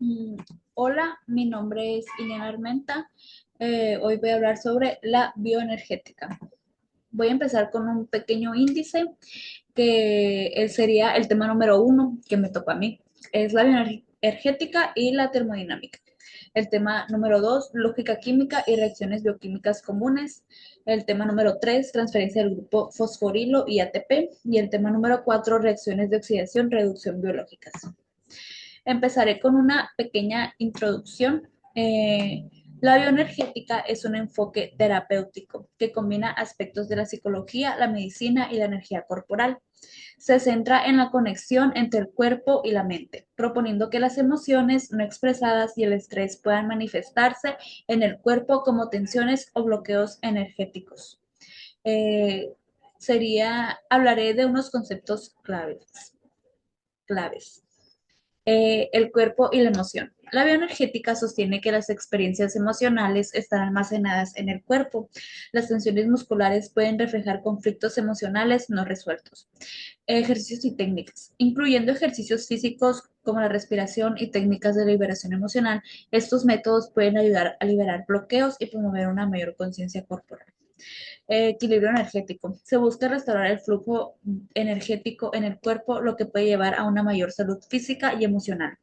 Mm, Hola, mi nombre es Iliana Armenta. Hoy voy a hablar sobre la bioenergética. Voy a empezar con un pequeño índice que sería el tema número uno que me tocó a mí. Es la bioenergética y la termodinámica. El tema número dos, lógica química y reacciones bioquímicas comunes. El tema número tres, transferencia del grupo fosforilo y ATP. Y el tema número cuatro, reacciones de oxidación, reducción biológicas. Empezaré con una pequeña introducción. La bioenergética es un enfoque terapéutico que combina aspectos de la psicología, la medicina y la energía corporal. Se centra en la conexión entre el cuerpo y la mente, proponiendo que las emociones no expresadas y el estrés puedan manifestarse en el cuerpo como tensiones o bloqueos energéticos. Eh, Hablaré de unos conceptos claves. El cuerpo y la emoción. La bioenergética sostiene que las experiencias emocionales están almacenadas en el cuerpo. Las tensiones musculares pueden reflejar conflictos emocionales no resueltos. Ejercicios y técnicas, incluyendo ejercicios físicos como la respiración y técnicas de liberación emocional. Estos métodos pueden ayudar a liberar bloqueos y promover una mayor conciencia corporal. Equilibrio energético. Se busca restaurar el flujo energético en el cuerpo, lo que puede llevar a una mayor salud física y emocional.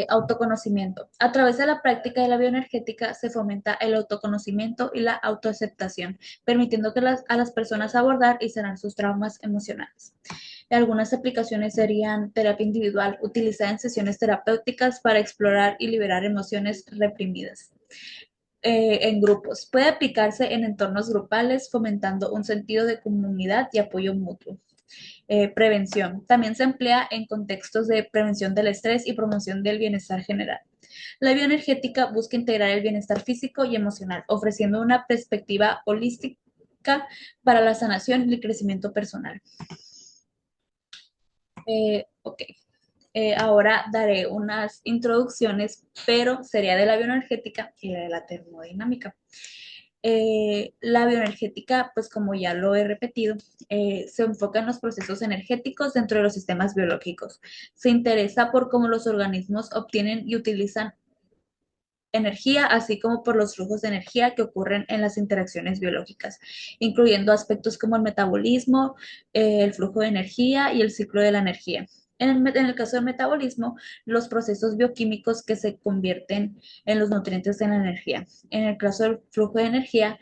Autoconocimiento. A través de la práctica de la bioenergética se fomenta el autoconocimiento y la autoaceptación, permitiendo que a las personas abordar y sanar sus traumas emocionales. Algunas aplicaciones serían terapia individual, utilizada en sesiones terapéuticas para explorar y liberar emociones reprimidas. En grupos. Puede aplicarse en entornos grupales, fomentando un sentido de comunidad y apoyo mutuo. Prevención. También se emplea en contextos de prevención del estrés y promoción del bienestar general. La bioenergética busca integrar el bienestar físico y emocional, ofreciendo una perspectiva holística para la sanación y el crecimiento personal. Ok. Ahora daré unas introducciones, pero sería de la bioenergética y de la termodinámica. La bioenergética, pues como ya lo he repetido, se enfoca en los procesos energéticos dentro de los sistemas biológicos. Se interesa por cómo los organismos obtienen y utilizan energía, así como por los flujos de energía que ocurren en las interacciones biológicas, incluyendo aspectos como el metabolismo, el flujo de energía y el ciclo de la energía. En el caso del metabolismo, los procesos bioquímicos que se convierten en los nutrientes en la energía. En el caso del flujo de energía,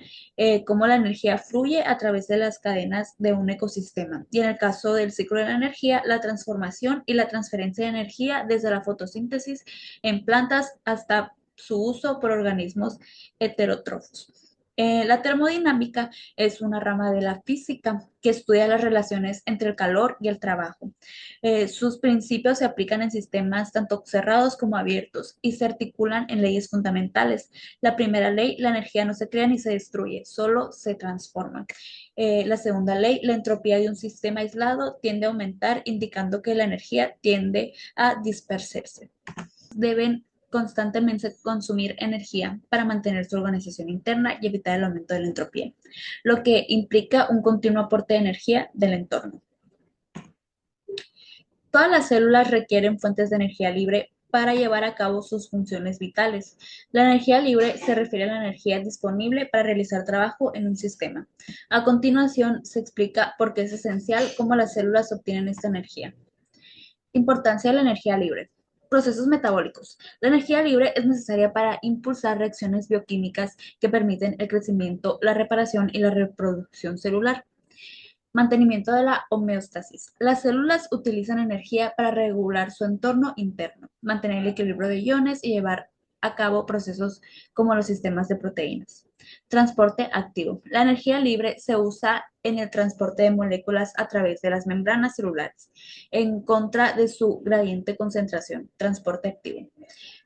cómo la energía fluye a través de las cadenas de un ecosistema. Y en el caso del ciclo de la energía, la transformación y la transferencia de energía desde la fotosíntesis en plantas hasta su uso por organismos heterótrofos. La termodinámica es una rama de la física que estudia las relaciones entre el calor y el trabajo. Sus principios se aplican en sistemas tanto cerrados como abiertos y se articulan en leyes fundamentales. La primera ley, la energía no se crea ni se destruye, solo se transforma. La segunda ley, la entropía de un sistema aislado tiende a aumentar, indicando que la energía tiende a dispersarse. Deben constantemente consumir energía para mantener su organización interna y evitar el aumento de la entropía, lo que implica un continuo aporte de energía del entorno. Todas las células requieren fuentes de energía libre para llevar a cabo sus funciones vitales. La energía libre se refiere a la energía disponible para realizar trabajo en un sistema. A continuación, se explica por qué es esencial cómo las células obtienen esta energía. Importancia de la energía libre. Procesos metabólicos. La energía libre es necesaria para impulsar reacciones bioquímicas que permiten el crecimiento, la reparación y la reproducción celular. Mantenimiento de la homeostasis. Las células utilizan energía para regular su entorno interno, mantener el equilibrio de iones y llevar a cabo procesos como los sistemas de proteínas. Transporte activo. La energía libre se usa en el transporte de moléculas a través de las membranas celulares, en contra de su gradiente concentración. Transporte activo.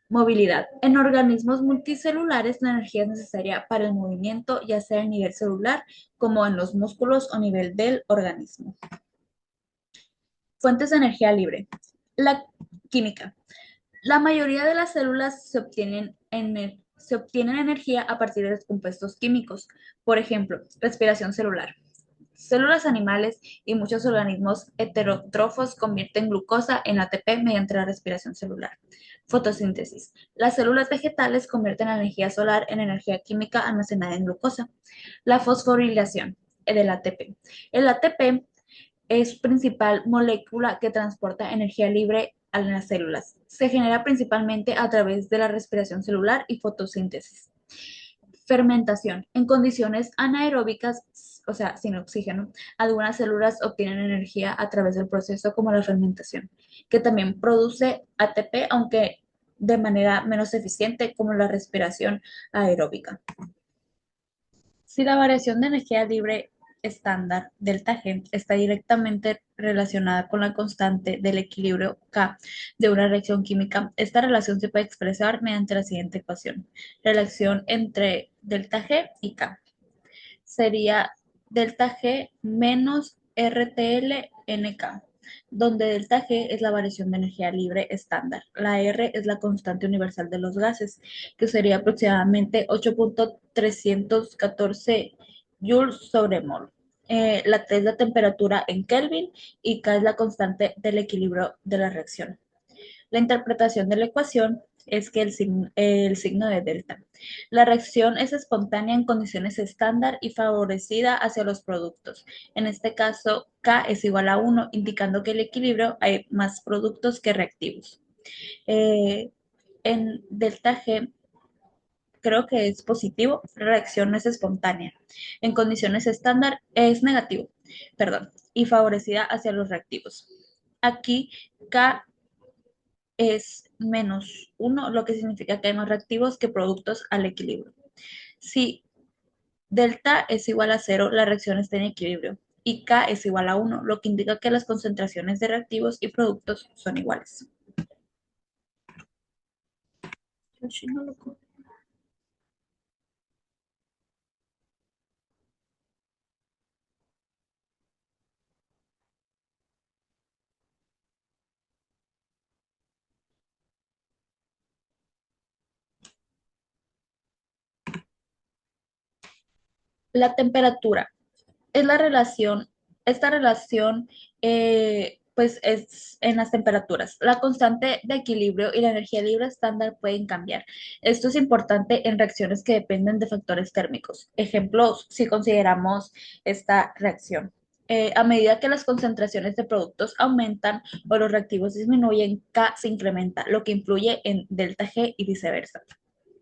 Movilidad. En organismos multicelulares, la energía es necesaria para el movimiento, ya sea a nivel celular, como en los músculos o a nivel del organismo. Fuentes de energía libre. La química. La mayoría de las células se obtienen energía a partir de compuestos químicos. Por ejemplo, respiración celular. Células animales y muchos organismos heterótrofos convierten glucosa en ATP mediante la respiración celular. Fotosíntesis. Las células vegetales convierten la energía solar en energía química almacenada en glucosa. La fosforilación del ATP. El ATP es principal molécula que transporta energía libre a las células. Se genera principalmente a través de la respiración celular y fotosíntesis. Fermentación. En condiciones anaeróbicas, o sea, sin oxígeno, algunas células obtienen energía a través del proceso como la fermentación, que también produce ATP, aunque de manera menos eficiente como la respiración aeróbica. Si la variación de energía libre estándar delta G está directamente relacionada con la constante del equilibrio K de una reacción química, esta relación se puede expresar mediante la siguiente ecuación. Relación entre delta G y K sería delta G menos RTL NK, donde delta G es la variación de energía libre estándar. La R es la constante universal de los gases, que sería aproximadamente 8.314 joules sobre mol. La T es la temperatura en Kelvin y K es la constante del equilibrio de la reacción. La interpretación de la ecuación es que el signo de delta. La reacción es espontánea en condiciones estándar y favorecida hacia los productos. En este caso, K es igual a 1, indicando que en el equilibrio hay más productos que reactivos. En delta G creo que es positivo, la reacción no es espontánea. En condiciones estándar es negativo, perdón, y favorecida hacia los reactivos. Aquí K es menos uno, lo que significa que hay más reactivos que productos al equilibrio. Si delta es igual a cero, la reacción está en equilibrio. Y K es igual a uno, lo que indica que las concentraciones de reactivos y productos son iguales. La temperatura es la relación, esta relación pues es en las temperaturas. La constante de equilibrio y la energía libre estándar pueden cambiar. Esto es importante en reacciones que dependen de factores térmicos. Ejemplos, si consideramos esta reacción. A medida que las concentraciones de productos aumentan o los reactivos disminuyen, K se incrementa, lo que influye en delta G y viceversa.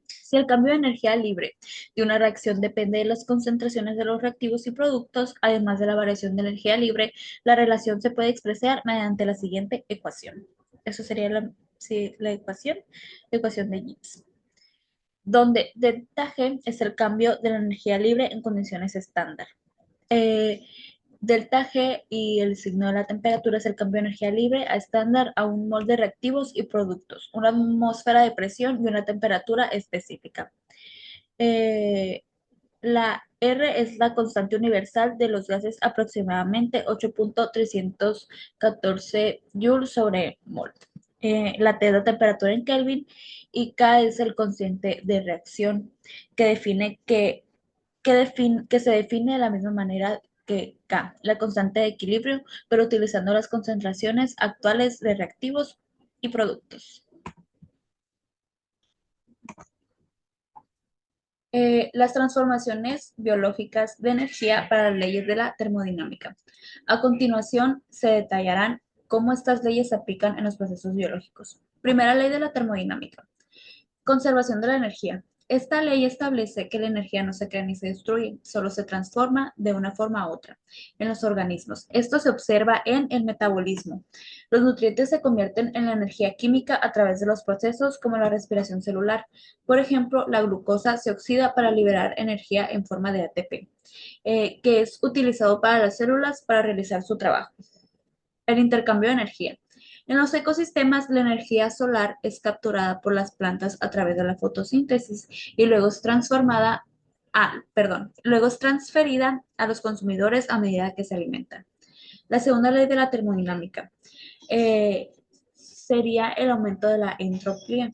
Si el cambio de energía libre de una reacción depende de las concentraciones de los reactivos y productos, además de la variación de energía libre, la relación se puede expresar mediante la siguiente ecuación. Eso sería la ecuación de Gibbs, donde delta G es el cambio de la energía libre en condiciones estándar. Eh, Delta G y el signo de la temperatura es el cambio de energía libre a estándar a un mol de reactivos y productos, una atmósfera de presión y una temperatura específica. Eh, la R es la constante universal de los gases, aproximadamente 8.314 joules sobre mol. La T es la temperatura en Kelvin y K es el cociente de reacción que se define de la misma manera que K, la constante de equilibrio, pero utilizando las concentraciones actuales de reactivos y productos. Las transformaciones biológicas de energía para las leyes de la termodinámica. A continuación, se detallarán cómo estas leyes se aplican en los procesos biológicos. Primera ley de la termodinámica. Conservación de la energía. Esta ley establece que la energía no se crea ni se destruye, solo se transforma de una forma a otra en los organismos. Esto se observa en el metabolismo. Los nutrientes se convierten en la energía química a través de los procesos como la respiración celular. Por ejemplo, la glucosa se oxida para liberar energía en forma de ATP, que es utilizado para las células para realizar su trabajo. El intercambio de energía. En los ecosistemas, la energía solar es capturada por las plantas a través de la fotosíntesis y luego es luego es transferida a los consumidores a medida que se alimentan. La segunda ley de la termodinámica sería el aumento de la entropía.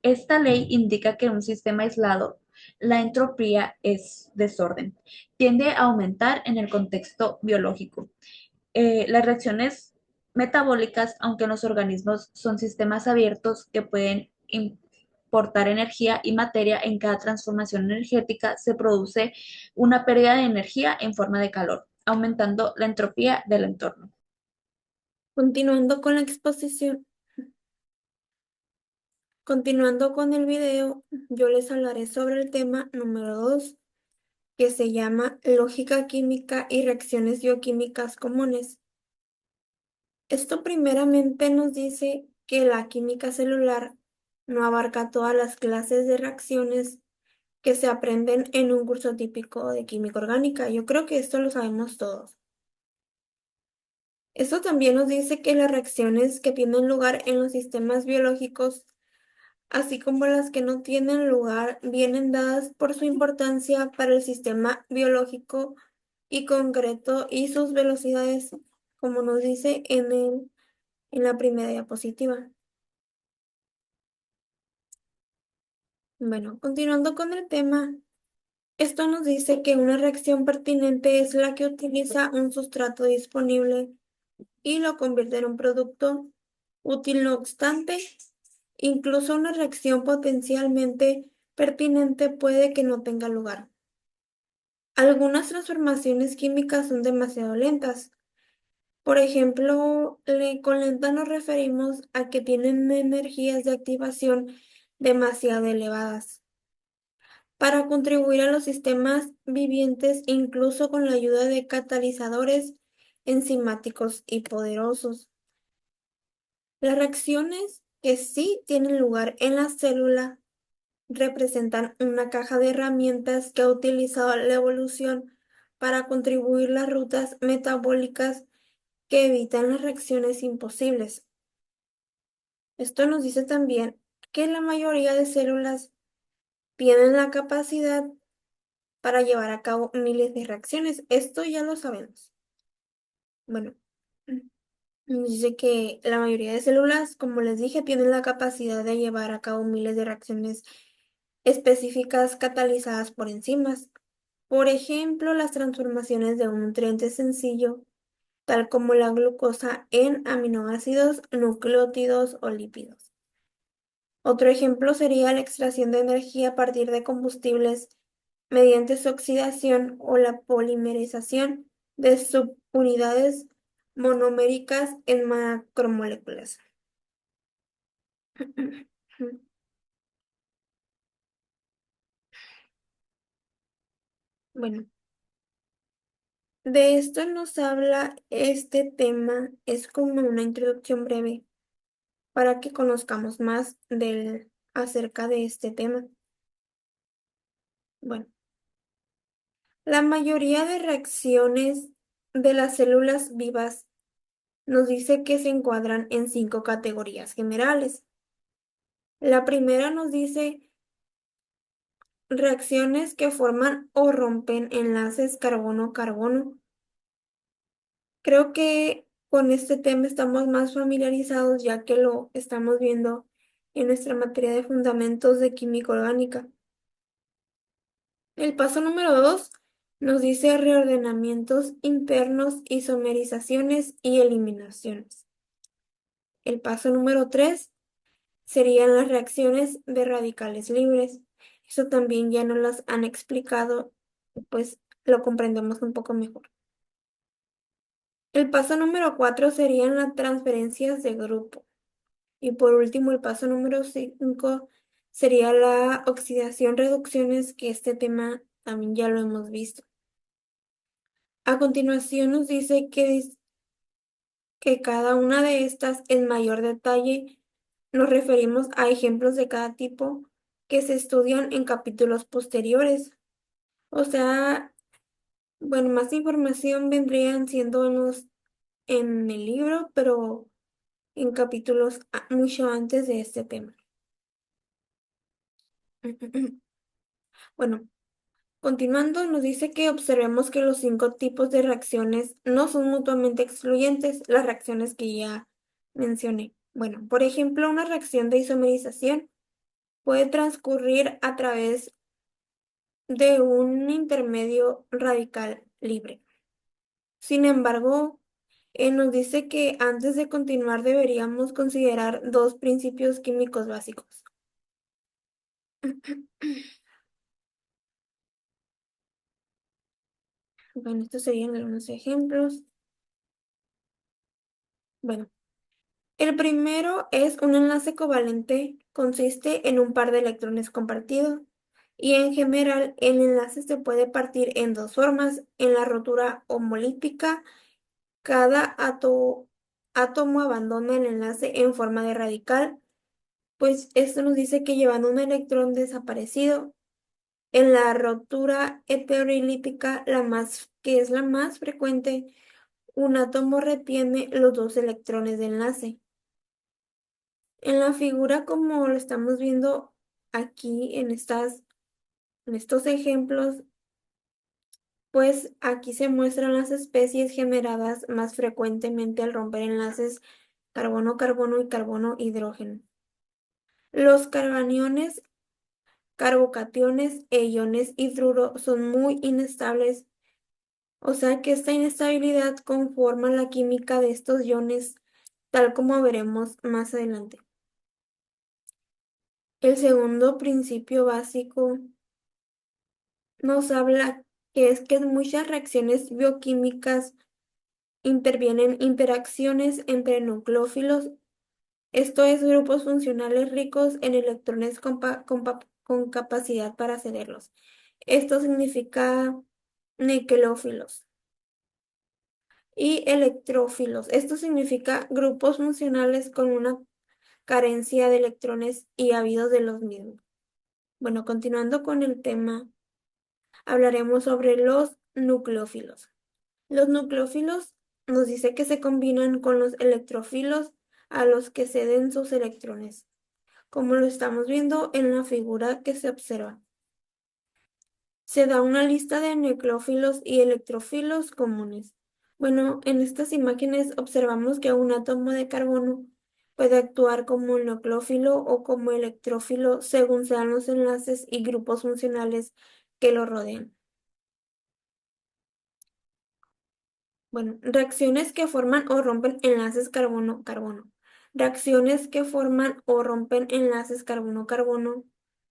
Esta ley indica que un sistema aislado La entropía es desorden. Tiende a aumentar en el contexto biológico. Las reacciones metabólicas, aunque en los organismos son sistemas abiertos que pueden importar energía y materia, en cada transformación energética se produce una pérdida de energía en forma de calor, aumentando la entropía del entorno. Continuando con la exposición, continuando con el video, yo les hablaré sobre el tema número 2, que se llama lógica química y reacciones bioquímicas comunes. Esto primeramente nos dice que la química celular no abarca todas las clases de reacciones que se aprenden en un curso típico de química orgánica. Yo creo que esto lo sabemos todos. Esto también nos dice que las reacciones que tienen lugar en los sistemas biológicos, así como las que no tienen lugar, vienen dadas por su importancia para el sistema biológico y concreto y sus velocidades, como nos dice en la primera diapositiva. Bueno, continuando con el tema, esto nos dice que una reacción pertinente es la que utiliza un sustrato disponible y lo convierte en un producto útil. No obstante, incluso una reacción potencialmente pertinente puede que no tenga lugar. Algunas transformaciones químicas son demasiado lentas. Por ejemplo, con lenta nos referimos a que tienen energías de activación demasiado elevadas para contribuir a los sistemas vivientes, incluso con la ayuda de catalizadores enzimáticos y poderosos. Las reacciones que sí tienen lugar en la célula representan una caja de herramientas que ha utilizado la evolución para contribuir las rutas metabólicas que evitan las reacciones imposibles. Esto nos dice también que la mayoría de células tienen la capacidad para llevar a cabo miles de reacciones. Esto ya lo sabemos. Bueno, nos dice que la mayoría de células, como les dije, tienen la capacidad de llevar a cabo miles de reacciones específicas catalizadas por enzimas. Por ejemplo, las transformaciones de un nutriente sencillo, tal como la glucosa, en aminoácidos, nucleótidos o lípidos. Otro ejemplo sería la extracción de energía a partir de combustibles mediante su oxidación o la polimerización de subunidades monoméricas en macromoléculas. Bueno, de esto nos habla este tema, es como una introducción breve para que conozcamos más acerca de este tema. Bueno, la mayoría de reacciones de las células vivas nos dice que se encuadran en 5 categorías generales. La primera nos dice reacciones que forman o rompen enlaces carbono-carbono. Creo que con este tema estamos más familiarizados ya que lo estamos viendo en nuestra materia de fundamentos de química orgánica. El paso número 2 nos dice reordenamientos internos, isomerizaciones y eliminaciones. El paso número 3 serían las reacciones de radicales libres. Eso también ya nos las han explicado, pues lo comprendemos un poco mejor. El paso número 4 serían las transferencias de grupo. Y por último, el paso número 5 sería la oxidación-reducciones, que este tema también ya lo hemos visto. A continuación nos dice que cada una de estas en mayor detalle nos referimos a ejemplos de cada tipo que se estudian en capítulos posteriores. O sea, bueno, más información vendrían siendo en el libro, pero en capítulos mucho antes de este tema. Bueno, continuando, nos dice que observemos que los 5 tipos de reacciones no son mutuamente excluyentes, las reacciones que ya mencioné. Bueno, por ejemplo, una reacción de isomerización puede transcurrir a través de un intermedio radical libre. Sin embargo, nos dice que antes de continuar deberíamos considerar dos principios químicos básicos. Bueno, estos serían algunos ejemplos. Bueno, el primero es un enlace covalente, consiste en un par de electrones compartidos y en general el enlace se puede partir en dos formas, en la rotura homolítica, cada átomo abandona el enlace en forma de radical, pues esto nos dice que llevando un electrón desaparecido, en la rotura heterolítica, que es la más frecuente, un átomo retiene los dos electrones de enlace. En la figura, como lo estamos viendo aquí en estos ejemplos, pues aquí se muestran las especies generadas más frecuentemente al romper enlaces carbono-carbono y carbono-hidrógeno. Los carbaniones, carbocationes e iones hidruro son muy inestables, o sea que esta inestabilidad conforma la química de estos iones, tal como veremos más adelante. El segundo principio básico nos habla que muchas reacciones bioquímicas intervienen interacciones entre nucleófilos, esto es, grupos funcionales ricos en electrones con capacidad para cederlos. Esto significa niquelófilos. Y electrófilos. Esto significa grupos funcionales con una carencia de electrones y habidos de los mismos. Bueno, continuando con el tema, hablaremos sobre los nucleófilos. Los nucleófilos nos dice que se combinan con los electrófilos a los que ceden sus electrones, como lo estamos viendo en la figura que se observa. Se da una lista de nucleófilos y electrófilos comunes. Bueno, en estas imágenes observamos que un átomo de carbono puede actuar como un nucleófilo o como electrófilo según sean los enlaces y grupos funcionales que lo rodean. Bueno, reacciones que forman o rompen enlaces carbono-carbono. Reacciones que forman o rompen enlaces carbono-carbono.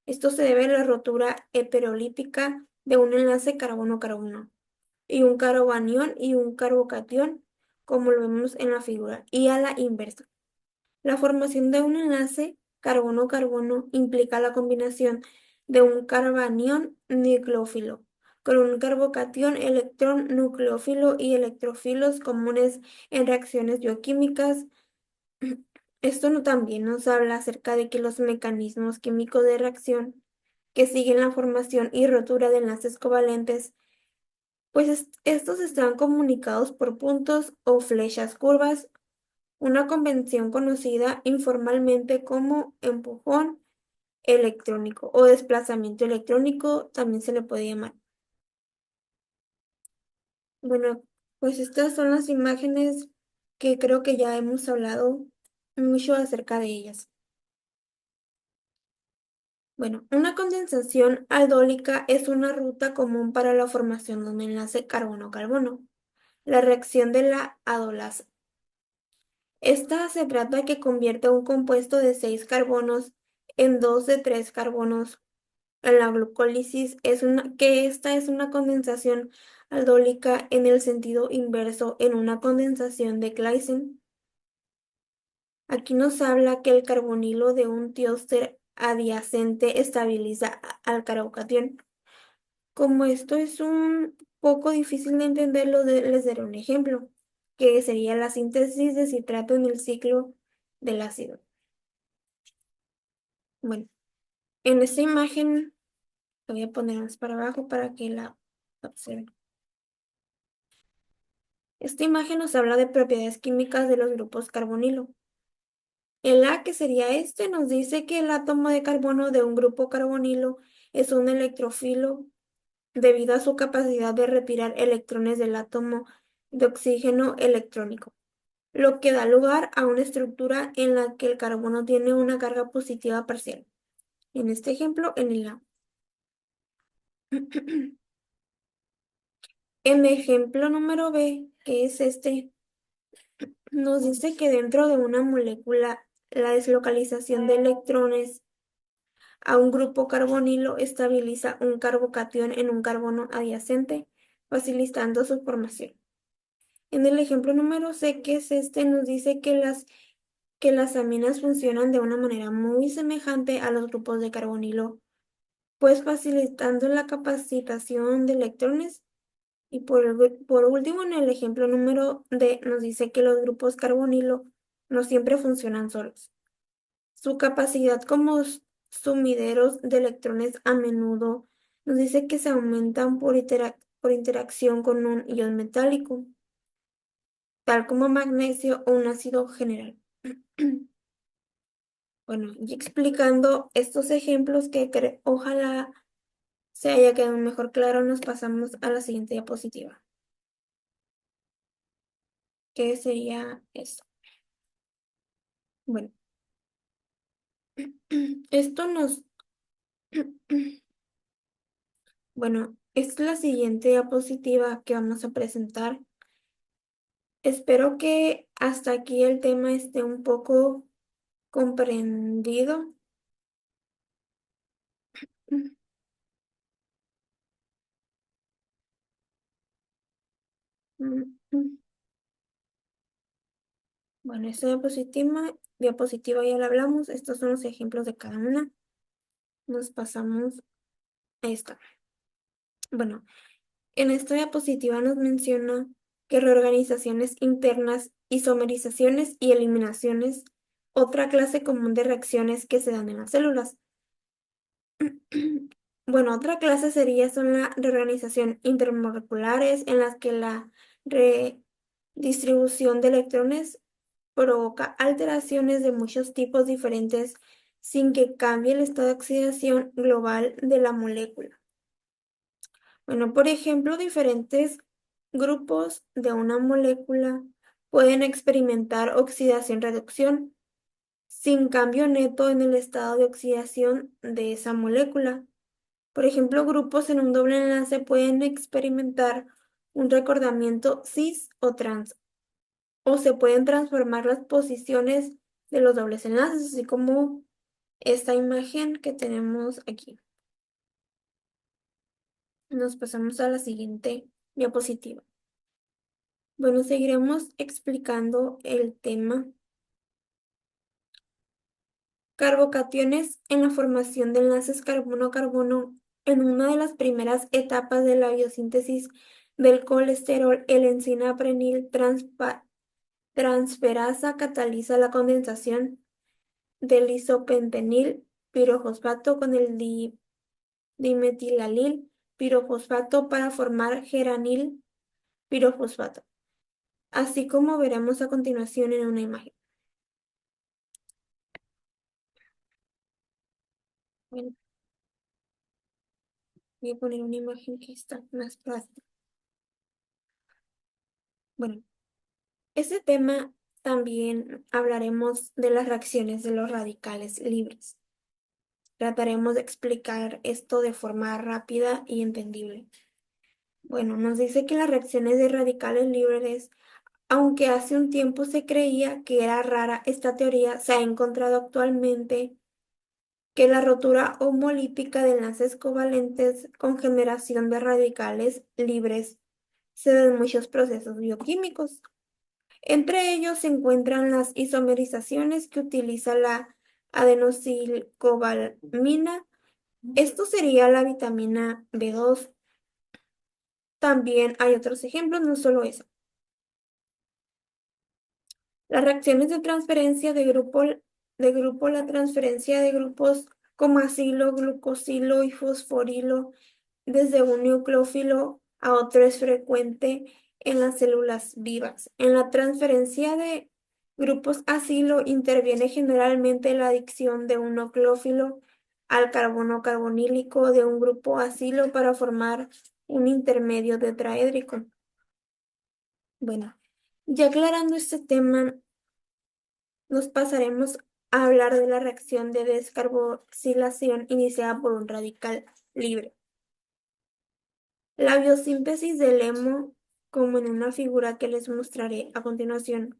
Esto se debe a la rotura heterolítica de un enlace carbono-carbono y un carbanión y un carbocatión, como lo vemos en la figura, y a la inversa. La formación de un enlace carbono-carbono implica la combinación de un carbanión nucleófilo con un carbocatión electrón nucleófilo y electrófilos comunes en reacciones bioquímicas. Esto también nos habla acerca de que los mecanismos químicos de reacción que siguen la formación y rotura de enlaces covalentes pues estos están comunicados por puntos o flechas curvas, una convención conocida informalmente como empujón electrónico o desplazamiento electrónico, también se le puede llamar. Bueno, pues estas son las imágenes que creo que ya hemos hablado mucho acerca de ellas. Bueno, una condensación aldólica es una ruta común para la formación de un enlace carbono-carbono. La reacción de la adolasa. Esta se trata de que convierte un compuesto de 6 carbonos en 2 de 3 carbonos. En la glucólisis esta es una condensación aldólica en el sentido inverso en una condensación de Claisen. Aquí nos habla que el carbonilo de un tióster adyacente estabiliza al carbocatión. Como esto es un poco difícil de entenderlo, les daré un ejemplo, que sería la síntesis de citrato en el ciclo del ácido. Bueno, en esta imagen la voy a poner más para abajo para que la observen. Esta imagen nos habla de propiedades químicas de los grupos carbonilo. El A, que sería este, nos dice que el átomo de carbono de un grupo carbonilo es un electrofilo debido a su capacidad de retirar electrones del átomo de oxígeno electrónico, lo que da lugar a una estructura en la que el carbono tiene una carga positiva parcial. En este ejemplo, en el A. En ejemplo número B, que es este, nos dice que dentro de una molécula, la deslocalización de electrones a un grupo carbonilo estabiliza un carbocatión en un carbono adyacente, facilitando su formación. En el ejemplo número C, que es este, nos dice que las aminas funcionan de una manera muy semejante a los grupos de carbonilo, pues facilitando la capacitación de electrones. Y por último, en el ejemplo número D, nos dice que los grupos carbonilo no siempre funcionan solos. Su capacidad como sumideros de electrones a menudo nos dice que se aumentan por interacción con un ion metálico, tal como magnesio o un ácido general. Bueno, y explicando estos ejemplos ojalá se haya quedado mejor claro, nos pasamos a la siguiente diapositiva, que sería esto. Bueno, esto nos... Bueno, es la siguiente diapositiva que vamos a presentar. Espero que hasta aquí el tema esté un poco comprendido. Bueno, esta diapositiva ya la hablamos. Estos son los ejemplos de cada una. Nos pasamos a esta. Bueno, en esta diapositiva nos menciona que reorganizaciones internas, isomerizaciones y eliminaciones, otra clase común de reacciones que se dan en las células. Bueno, otra clase son la reorganización intermoleculares, en las que la redistribución de electrones provoca alteraciones de muchos tipos diferentes sin que cambie el estado de oxidación global de la molécula. Bueno, por ejemplo, diferentes grupos de una molécula pueden experimentar oxidación-reducción sin cambio neto en el estado de oxidación de esa molécula. Por ejemplo, grupos en un doble enlace pueden experimentar un recordamiento cis o trans, o se pueden transformar las posiciones de los dobles enlaces, así como esta imagen que tenemos aquí. Nos pasamos a la siguiente diapositiva. Bueno, seguiremos explicando el tema carbocationes en la formación de enlaces carbono-carbono. En una de las primeras etapas de la biosíntesis del colesterol, el enzima prenil transferasa cataliza la condensación del isopentenil pirofosfato con el dimetilalil pirofosfato para formar geranil pirofosfato, así como veremos a continuación en una imagen. Bueno, voy a poner una imagen que está más fácil. Bueno, este tema también hablaremos de las reacciones de los radicales libres. Trataremos de explicar esto de forma rápida y entendible. Bueno, nos dice que las reacciones de radicales libres, aunque hace un tiempo se creía que era rara esta teoría, se ha encontrado actualmente que la rotura homolítica de enlaces covalentes con generación de radicales libres se da en muchos procesos bioquímicos. Entre ellos se encuentran las isomerizaciones que utiliza la adenosilcobalamina. Esto sería la vitamina B2. También hay otros ejemplos, no solo eso. Las reacciones de transferencia la transferencia de grupos como acilo, glucosilo y fosforilo desde un nucleófilo a otro es frecuente en las células vivas. En la transferencia de grupos acilo interviene generalmente la adicción de un nucleófilo al carbono carbonílico de un grupo acilo para formar un intermedio tetraédrico. Bueno, ya aclarando este tema, nos pasaremos a hablar de la reacción de descarboxilación iniciada por un radical libre. La biosíntesis del hemo, como en una figura que les mostraré a continuación,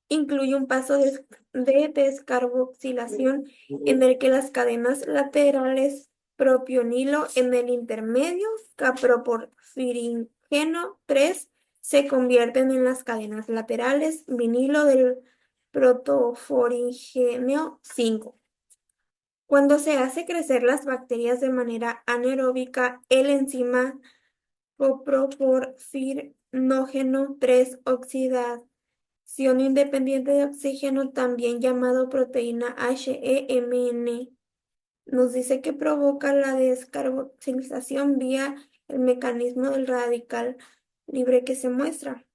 incluye un paso de descarboxilación en el que las cadenas laterales propionilo en el intermedio caproporfiringeno 3 se convierten en las cadenas laterales vinilo del protoforingeno 5. Cuando se hace crecer las bacterias de manera anaeróbica, el enzima coproporfirinógeno 3 oxidación independiente de oxígeno, también llamado proteína HEMN, nos dice que provoca la descarboxilización vía el mecanismo del radical libre que se muestra.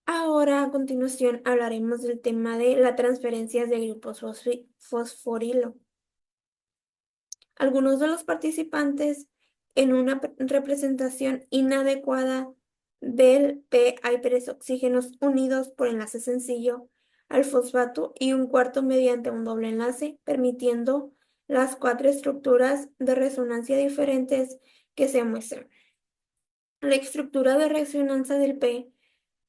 Ahora, a continuación, hablaremos del tema de la transferencia de grupos fosforilo. Algunos de los participantes en una representación inadecuada del P hay tres oxígenos unidos por enlace sencillo al fosfato y un cuarto mediante un doble enlace, permitiendo las cuatro estructuras de resonancia diferentes que se muestran. La estructura de resonancia del P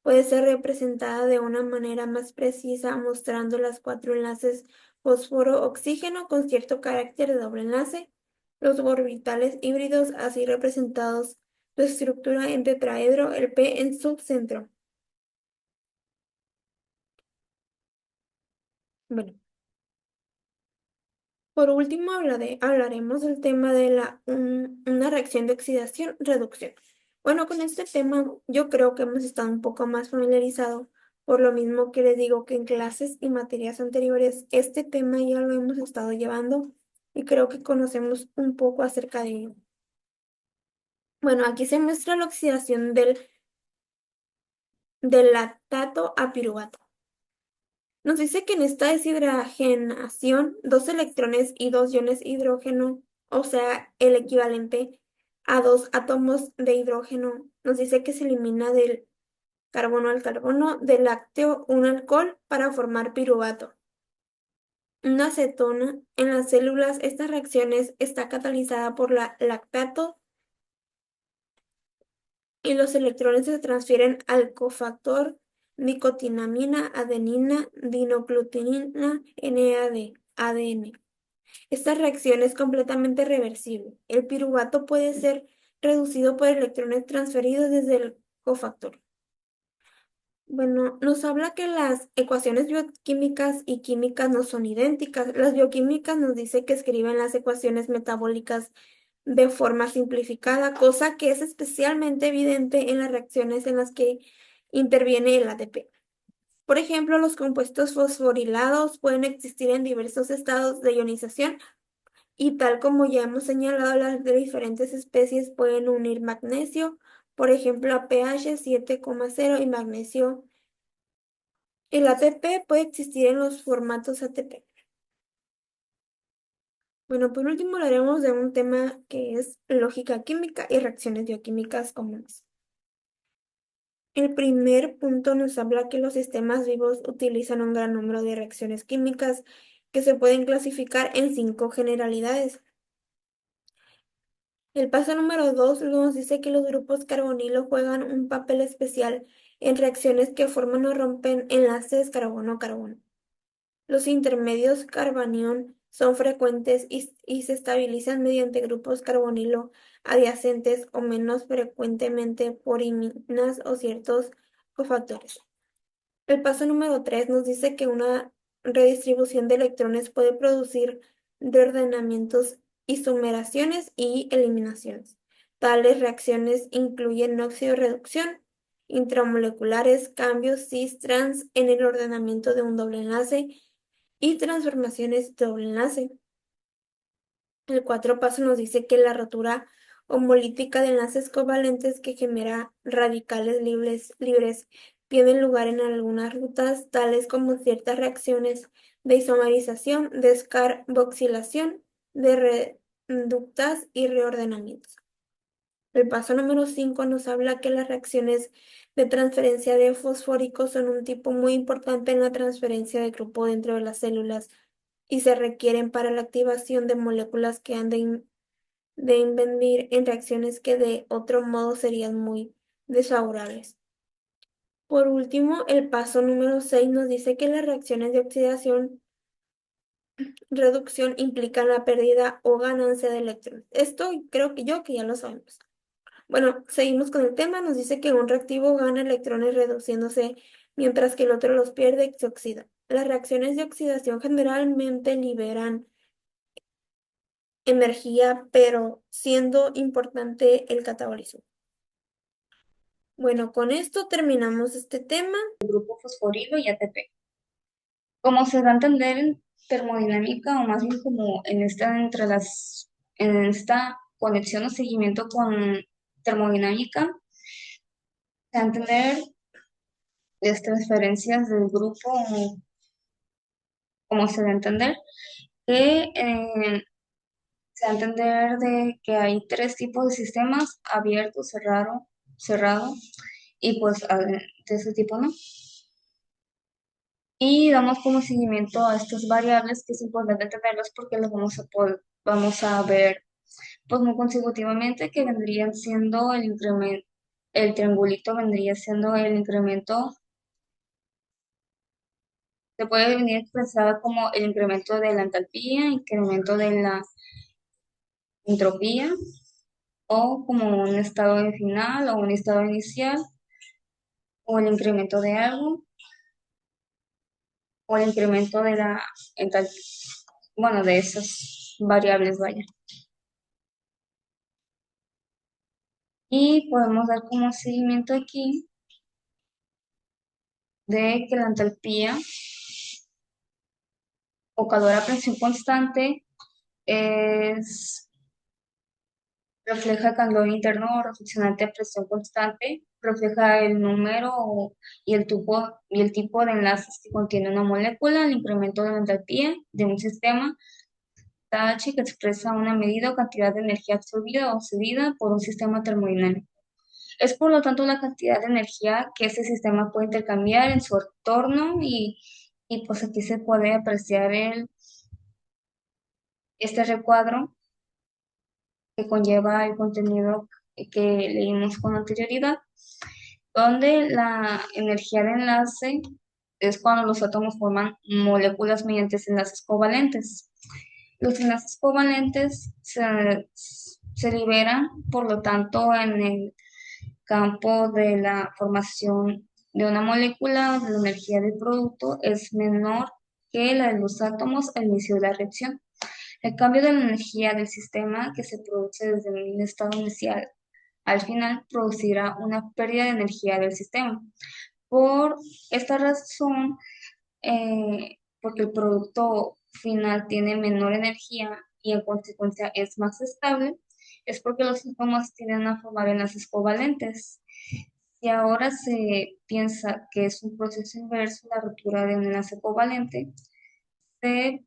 puede ser representada de una manera más precisa mostrando las cuatro enlaces fósforo-oxígeno con cierto carácter de doble enlace, los orbitales híbridos así representados, su estructura en tetraedro, el P en su centro. Bueno, por último hablaremos del tema de una reacción de oxidación-reducción. Bueno, con este tema yo creo que hemos estado un poco más familiarizados, por lo mismo que les digo que en clases y materias anteriores este tema ya lo hemos estado llevando y creo que conocemos un poco acerca de ello. Bueno, aquí se muestra la oxidación del lactato a piruvato. Nos dice que en esta deshidragenación, dos electrones y dos iones hidrógeno, o sea, el equivalente a dos átomos de hidrógeno, nos dice que se elimina del carbono al carbono del lácteo un alcohol para formar piruvato. Una acetona. En las células, estas reacciones está catalizada por la lactato y los electrones se transfieren al cofactor nicotinamina, adenina, dinoclutinina, NAD, ADN. Esta reacción es completamente reversible. El piruvato puede ser reducido por electrones transferidos desde el cofactor. Bueno, nos habla que las ecuaciones bioquímicas y químicas no son idénticas. Las bioquímicas nos dice que escriben las ecuaciones metabólicas de forma simplificada, cosa que es especialmente evidente en las reacciones en las que interviene el ATP. Por ejemplo, los compuestos fosforilados pueden existir en diversos estados de ionización y tal como ya hemos señalado, las de diferentes especies pueden unir magnesio, por ejemplo, a pH 7,0 y magnesio. El ATP puede existir en los formatos ATP. Bueno, por último hablaremos de un tema que es lógica química y reacciones bioquímicas comunes. El primer punto nos habla que los sistemas vivos utilizan un gran número de reacciones químicas que se pueden clasificar en 5 generalidades. El paso número 2 nos dice que los grupos carbonilo juegan un papel especial en reacciones que forman o rompen enlaces carbono-carbono. Los intermedios carbanión son frecuentes y se estabilizan mediante grupos carbonilo adyacentes o menos frecuentemente por iminas o ciertos cofactores. El paso número 3 nos dice que una redistribución de electrones puede producir reordenamientos, isomeraciones y eliminaciones. Tales reacciones incluyen oxidorreducción, intramoleculares, cambios cis-trans en el ordenamiento de un doble enlace y transformaciones de doble enlace. El 4 paso nos dice que la rotura homolítica de enlaces covalentes que genera radicales libres tienen lugar en algunas rutas, tales como ciertas reacciones de isomerización, descarboxilación, de reductas y reordenamientos. El paso número 5 nos habla que las reacciones de transferencia de fosfóricos son un tipo muy importante en la transferencia de grupo dentro de las células. y se requieren para la activación de moléculas que han de intervenir en reacciones que de otro modo serían muy desfavorables. Por último, el paso número 6 nos dice que las reacciones de oxidación reducción implican la pérdida o ganancia de electrones. Esto creo que ya lo sabemos. Bueno, seguimos con el tema. Nos dice que un reactivo gana electrones reduciéndose, mientras que el otro los pierde y se oxida. Las reacciones de oxidación generalmente liberan energía, pero siendo importante el catabolismo. Bueno, con esto terminamos este tema. Grupo fosforilo y ATP. Como se da a entender en termodinámica, o más bien como en esta conexión o seguimiento con termodinámica, se da a entender las transferencias del grupo, como se da a entender, que se da a entender de que hay tres tipos de sistemas: abierto, cerrado, y pues de ese tipo, ¿no? Y damos como seguimiento a estas variables que es importante tenerlas porque las vamos a ver pues muy consecutivamente, que vendrían siendo el incremento, el triangulito vendría siendo el incremento, se puede venir expresada como el incremento de la entalpía, incremento de la entropía, o como un estado final o un estado inicial, o el incremento de algo, o el incremento de la entalpía, bueno, de esas variables, vaya. Y podemos dar como seguimiento aquí de que la entalpía o calor a presión constante es, refleja el calor interno o reflexionante a presión constante, refleja el número y el tipo de enlaces que contiene una molécula, el incremento de la entalpía de un sistema, H, que expresa una medida o cantidad de energía absorbida o cedida por un sistema termodinámico. Es por lo tanto la cantidad de energía que este sistema puede intercambiar en su entorno y pues aquí se puede apreciar este recuadro que conlleva el contenido que leímos con anterioridad, donde la energía de enlace es cuando los átomos forman moléculas mediante enlaces covalentes. Los enlaces covalentes se liberan, por lo tanto, en el campo de la formación de una molécula, la energía del producto es menor que la de los átomos al inicio de la reacción. El cambio de la energía del sistema que se produce desde un estado inicial al final producirá una pérdida de energía del sistema. Por esta razón, porque el producto final tiene menor energía y en consecuencia es más estable, es porque los átomos tienden a formar enlaces covalentes. Si ahora se piensa que es un proceso inverso, la ruptura de un enlace covalente, se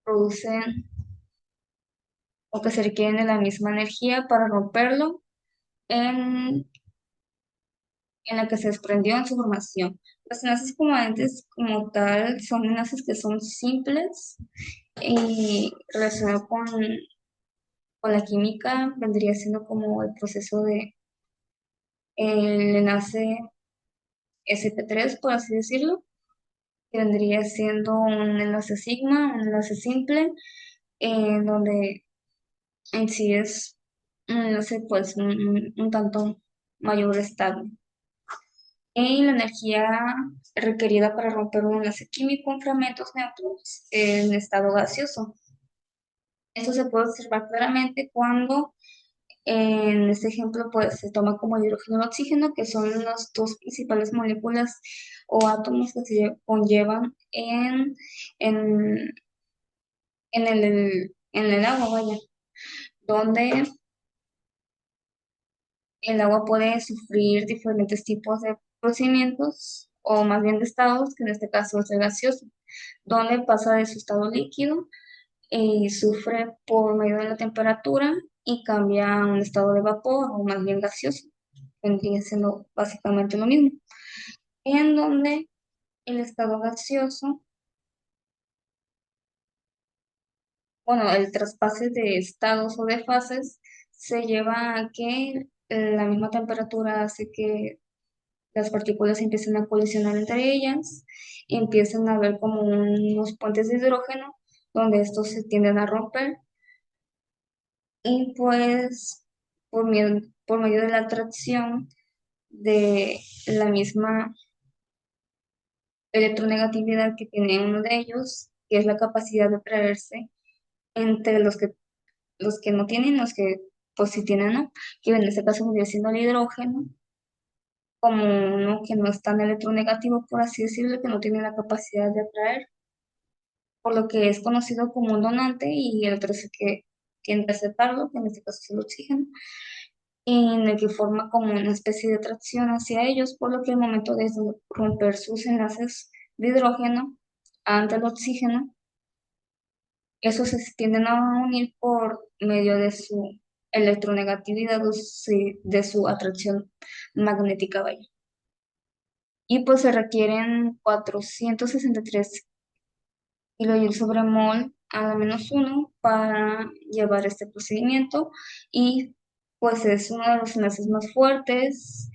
producen o que se requieren de la misma energía para romperlo en, en la que se desprendió en su formación. Los enlaces covalentes como tal son enlaces que son simples y relacionado con la química vendría siendo como el proceso de el enlace sp3, por así decirlo, que vendría siendo un enlace sigma, un enlace simple, donde en sí es un enlace pues un tanto mayor estable. Y la energía requerida para romper un enlace químico en fragmentos neutros en estado gaseoso. Esto se puede observar claramente cuando en este ejemplo pues se toma como hidrógeno y oxígeno, que son las dos principales moléculas o átomos que se conllevan en, en el agua, vaya, donde el agua puede sufrir diferentes tipos de procedimientos o más bien de estados, que en este caso es el gaseoso, donde pasa de su estado líquido y sufre por medio de la temperatura y cambia a un estado de vapor o más bien gaseoso. Vendría siendo básicamente lo mismo. En donde el estado gaseoso bueno, el traspase de estados o de fases se lleva a que la misma temperatura hace que las partículas empiecen a colisionar entre ellas y empiezan a haber como unos puentes de hidrógeno donde estos se tienden a romper y pues por medio de la atracción de la misma electronegatividad que tiene uno de ellos, que es la capacidad de atraerse entre los que no tienen, los que pues sí tienen, ¿no? Que en este caso vendría siendo el hidrógeno, como uno que no es tan electronegativo, por así decirlo, que no tiene la capacidad de atraer, por lo que es conocido como un donante y el otro es el que tiende a aceptarlo, que en este caso es el oxígeno, en el que forma como una especie de atracción hacia ellos, por lo que al momento de romper sus enlaces de hidrógeno ante el oxígeno, esos se tienden a unir por medio de su electronegatividad o de su atracción magnética, vaya. Y pues se requieren 463 kilojoules sobre mol a la menos uno para llevar este procedimiento y pues es uno de los enlaces más fuertes.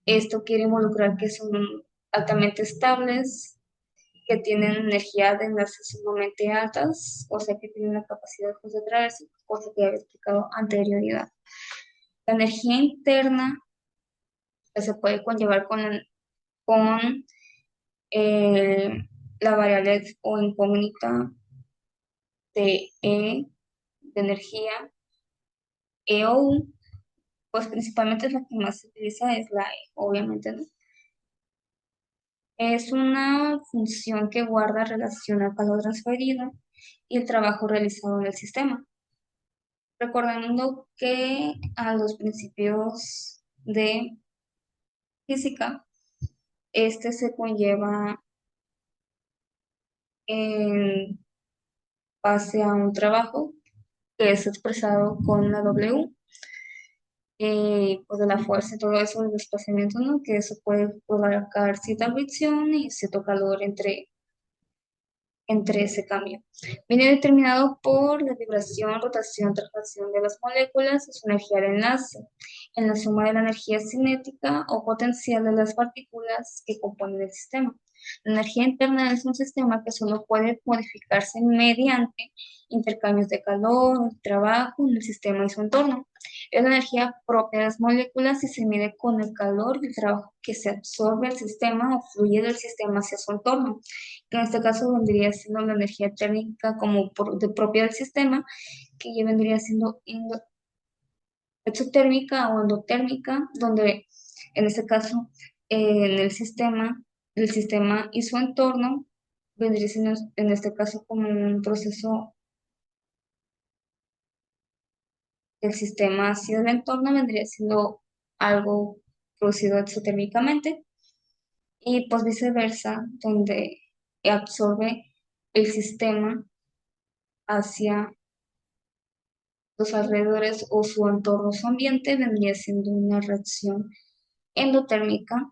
Esto quiere involucrar que son altamente estables, que tienen energía de enlaces sumamente altas, o sea que tienen la capacidad pues, de traerse, cosa que había explicado anterioridad. La energía interna que se puede conllevar con eh, la variable o incógnita de E de energía, E o U, pues principalmente la que más se utiliza es la E, obviamente, ¿no? Es una función que guarda relación al calor transferido y el trabajo realizado en el sistema. Recordando que a los principios de física, este se conlleva en base a un trabajo que es expresado con la W, pues de la fuerza y todo eso, del desplazamiento, ¿no? Que eso puede provocar cierta fricción y cierto calor entre ese cambio. Viene determinado por la vibración, rotación, traslación de las moléculas y su energía de enlace, en la suma de la energía cinética o potencial de las partículas que componen el sistema. La energía interna es un sistema que solo puede modificarse mediante intercambios de calor, trabajo en el sistema y su entorno. Es la energía propia de las moléculas y se mide con el calor y el trabajo que se absorbe al sistema o fluye del sistema hacia su entorno, que en este caso vendría siendo la energía térmica como propia del sistema, que ya vendría siendo exotérmica o endotérmica, donde en este caso en el sistema y su entorno vendría siendo en este caso como un proceso del sistema hacia el entorno, vendría siendo algo producido exotérmicamente y pues viceversa, donde absorbe el sistema hacia los alrededores o su entorno, su ambiente, vendría siendo una reacción endotérmica.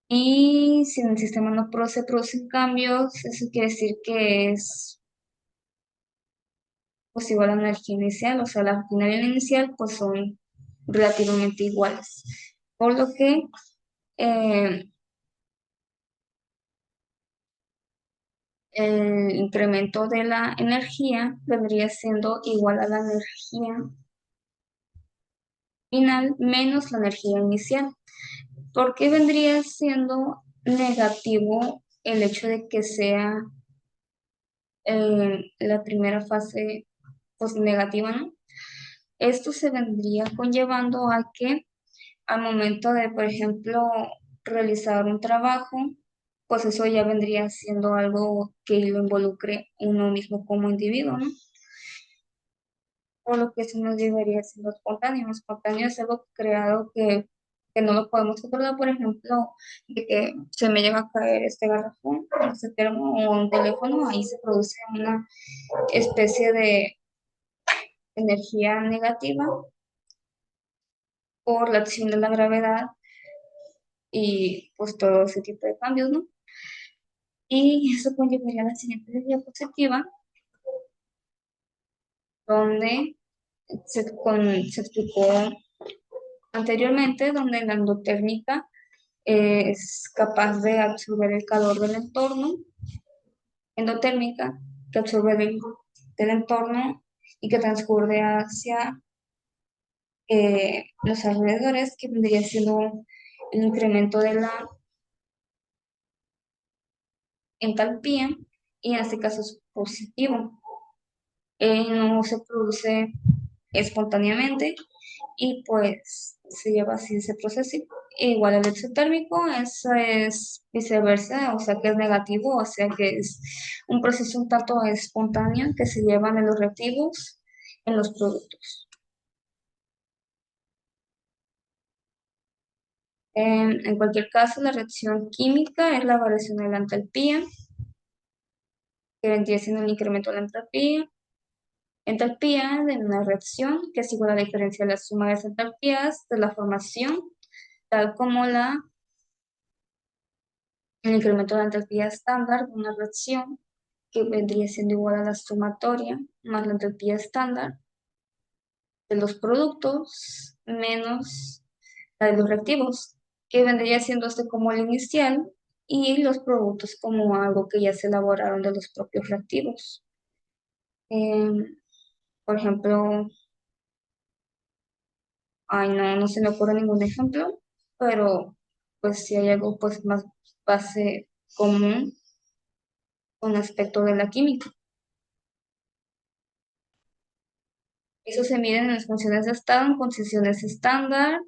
Y si en el sistema no se producen cambios, eso quiere decir que es pues igual a la energía inicial, o sea, la final y la inicial pues son relativamente iguales. Por lo que eh, el incremento de la energía vendría siendo igual a la energía final menos la energía inicial. ¿Por qué vendría siendo negativo el hecho de que sea la primera fase pues, negativa, ¿no? Esto se vendría conllevando a que al momento de, por ejemplo, realizar un trabajo, pues eso ya vendría siendo algo que lo involucre uno mismo como individuo, ¿no? Por lo que eso nos llevaría siendo espontáneo. Espontáneo es algo creado que no lo podemos controlar, por ejemplo, de que se me llega a caer este garrafón, este termo o un teléfono, ahí se produce una especie de energía negativa por la acción de la gravedad y pues todo ese tipo de cambios, ¿no? Y eso conllevaría a la siguiente diapositiva, donde se explicó anteriormente, donde la endotérmica es capaz de absorber el calor del entorno, endotérmica, que absorbe del entorno y que transcurre hacia los alrededores, que vendría siendo el incremento de la entalpía, y en este caso es positivo. No se produce espontáneamente y pues se lleva así ese proceso. Igual el exotérmico, eso es viceversa, o sea que es negativo, o sea que es un proceso un tanto espontáneo que se llevan en los reactivos en los productos. En cualquier caso, la reacción química es la variación de la entalpía, que vendría siendo el incremento de la entalpía de una reacción, que es igual a la diferencia de la suma de las entalpías de la formación, tal como el incremento de la entalpía estándar de una reacción, que vendría siendo igual a la sumatoria más la entalpía estándar de los productos menos la de los reactivos, que vendría siendo este como el inicial y los productos como algo que ya se elaboraron de los propios reactivos. Por ejemplo, ay, no se me ocurre ningún ejemplo, pero pues si hay algo pues más base común con aspecto de la química. Eso se mide en las funciones de estado, en condiciones estándar,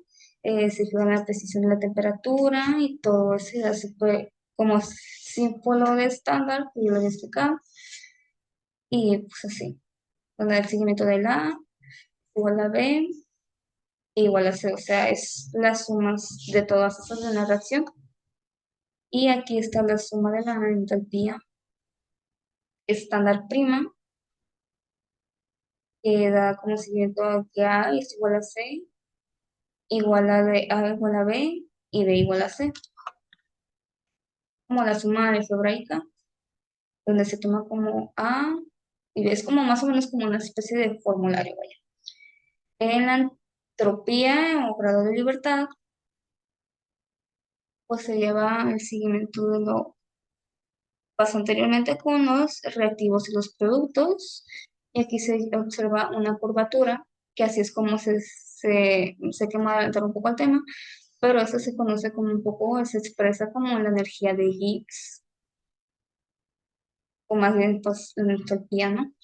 se fija la precisión de la temperatura y todo eso ya se puede como símbolo de estándar, que yo lo voy a explicar, y pues así, con el seguimiento de la A igual a B igual a C, o sea, es las sumas de todas esas de la reacción. Y aquí está la suma de la entalpía estándar prima, que da como siguiente que A es igual a C, igual a B, A igual a B y B igual a C. Como la suma algebraica, donde se toma como A y B, es como más o menos como una especie de formulario, vaya. En la entropía o grado de libertad, pues se lleva el seguimiento de lo pasó anteriormente con los reactivos y los productos, y aquí se observa una curvatura, que así es como sé que me voy a adelantar un poco al tema, pero eso se conoce como un poco, se expresa como la energía de Gibbs, o más bien pues la entropía, ¿no?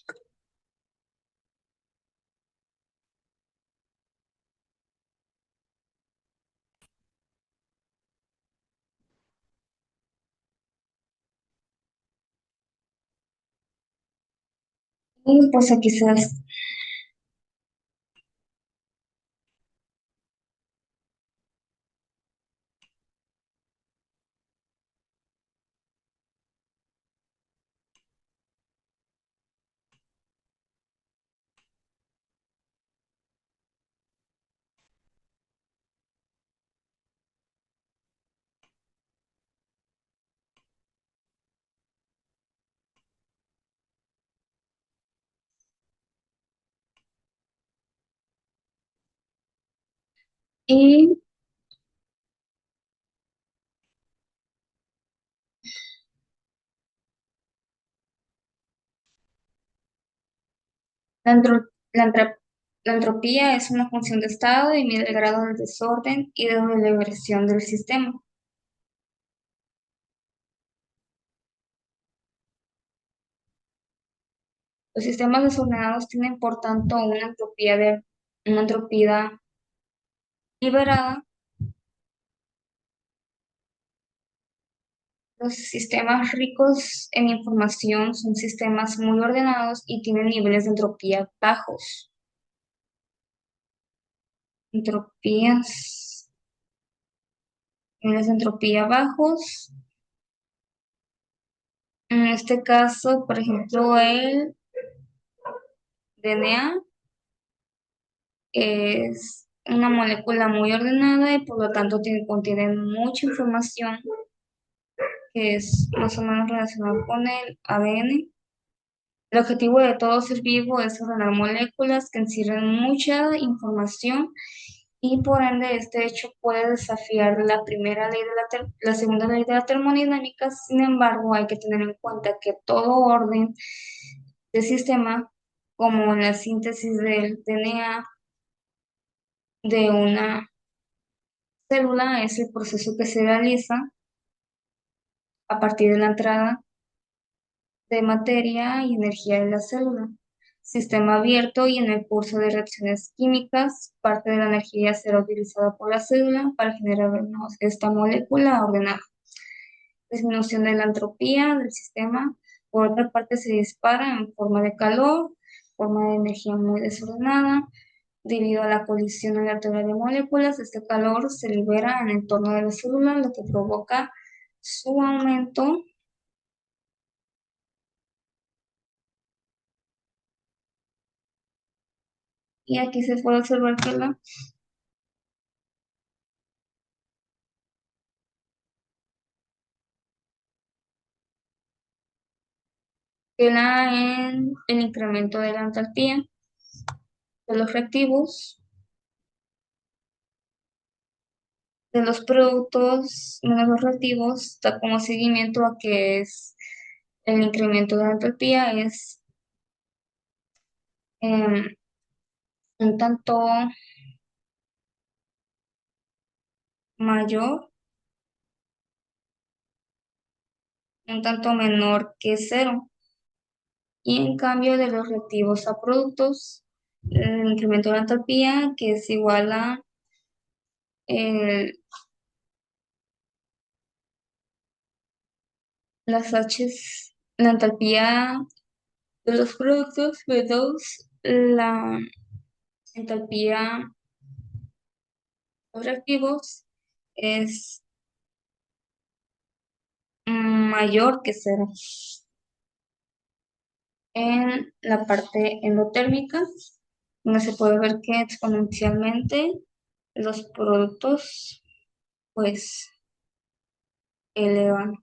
Y pues aquí se y la, entro- la entra- la entropía es una función de estado y mide el grado de desorden y de liberación del sistema. Los sistemas desordenados tienen, por tanto, una entropía liberada. Los sistemas ricos en información son sistemas muy ordenados y tienen niveles de entropía bajos. Entropías, niveles de entropía bajos. En este caso, por ejemplo, el DNA es una molécula muy ordenada y por lo tanto contiene mucha información que es más o menos relacionada con el ADN. El objetivo de todo ser vivo es ordenar moléculas que encierran mucha información y por ende este hecho puede desafiar la primera ley de la segunda ley de la termodinámica. Sin embargo, hay que tener en cuenta que todo orden de sistema, como la síntesis del DNA de una célula, es el proceso que se realiza a partir de la entrada de materia y energía de la célula. Sistema abierto y en el curso de reacciones químicas, parte de la energía será utilizada por la célula para generar esta molécula ordenada. Disminución de la entropía del sistema, por otra parte, se dispara en forma de calor, forma de energía muy desordenada. Debido a la colisión aleatoria de moléculas, este calor se libera en el torno de la célula, lo que provoca su aumento. Y aquí se puede observar en el incremento de la entalpía de los reactivos, de los productos menos los reactivos, da como seguimiento a que es el incremento de la entalpía es em, un tanto mayor, un tanto menor que cero. Y en cambio de los reactivos a productos, el incremento de la entalpía, que es igual a el- las H's, la entalpía de los productos menos la entalpía de los reactivos es mayor que cero. En la parte endotérmica, donde se puede ver que exponencialmente los productos pues elevan.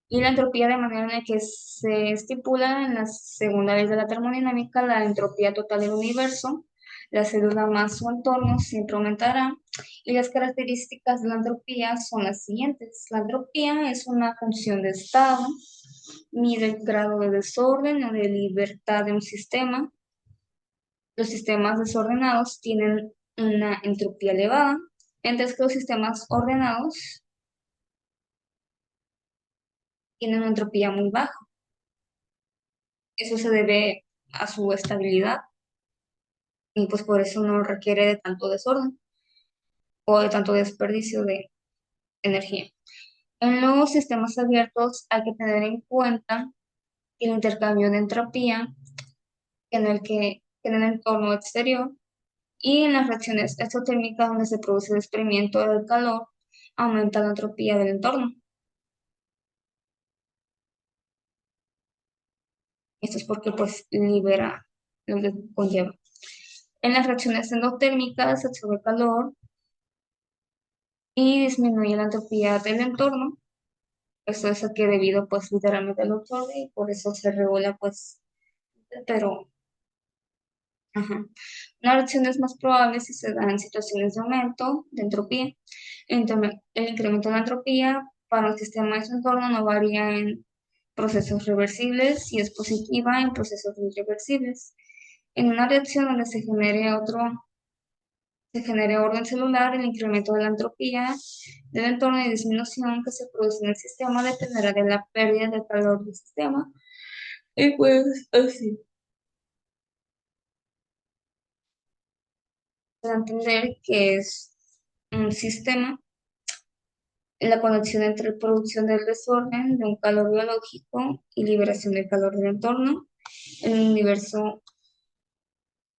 Y la entropía de manera en la que se estipula en la segunda ley de la termodinámica, la entropía total del universo, la célula más su entorno siempre aumentará. Y las características de la entropía son las siguientes. La entropía es una función de estado, mide el grado de desorden o de libertad de un sistema. Los sistemas desordenados tienen una entropía elevada, mientras que los sistemas ordenados tienen una entropía muy baja. Eso se debe a su estabilidad y pues por eso no requiere de tanto desorden o de tanto desperdicio de energía. En los sistemas abiertos hay que tener en cuenta el intercambio de entropía en el entorno exterior y en las reacciones exotérmicas donde se produce el desprendimiento del calor, aumenta la entropía del entorno. Esto es porque pues libera lo que conlleva. En las reacciones endotérmicas se absorbe calor y disminuye la entropía del entorno. Esto es que debido pues literalmente al absorbe y por eso se regula pues, pero ajá. Una reacción es más probable si se da en situaciones de aumento de entropía. El incremento de la entropía para un sistema de su entorno no varía en procesos reversibles y es positiva en procesos irreversibles. En una reacción donde se genere orden celular, el incremento de la entropía del entorno y disminución que se produce en el sistema dependerá de la pérdida de calor del sistema. Y pues así, para entender que es un sistema, la conexión entre producción del desorden de un calor biológico y liberación del calor del entorno, el universo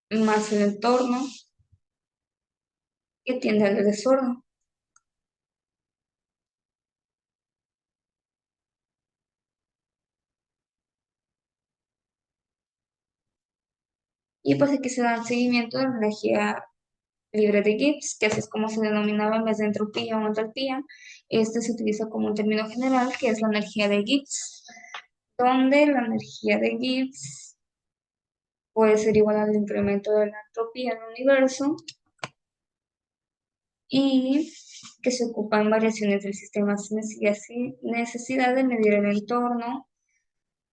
más el entorno que tiende al desorden. Y pues aquí se da el seguimiento de la energía libre de Gibbs, que así es como se denominaba en vez de entropía o entalpía. Este se utiliza como un término general, que es la energía de Gibbs, donde la energía de Gibbs puede ser igual al incremento de la entropía en el universo y que se ocupan variaciones del sistema sin necesidad de medir el entorno.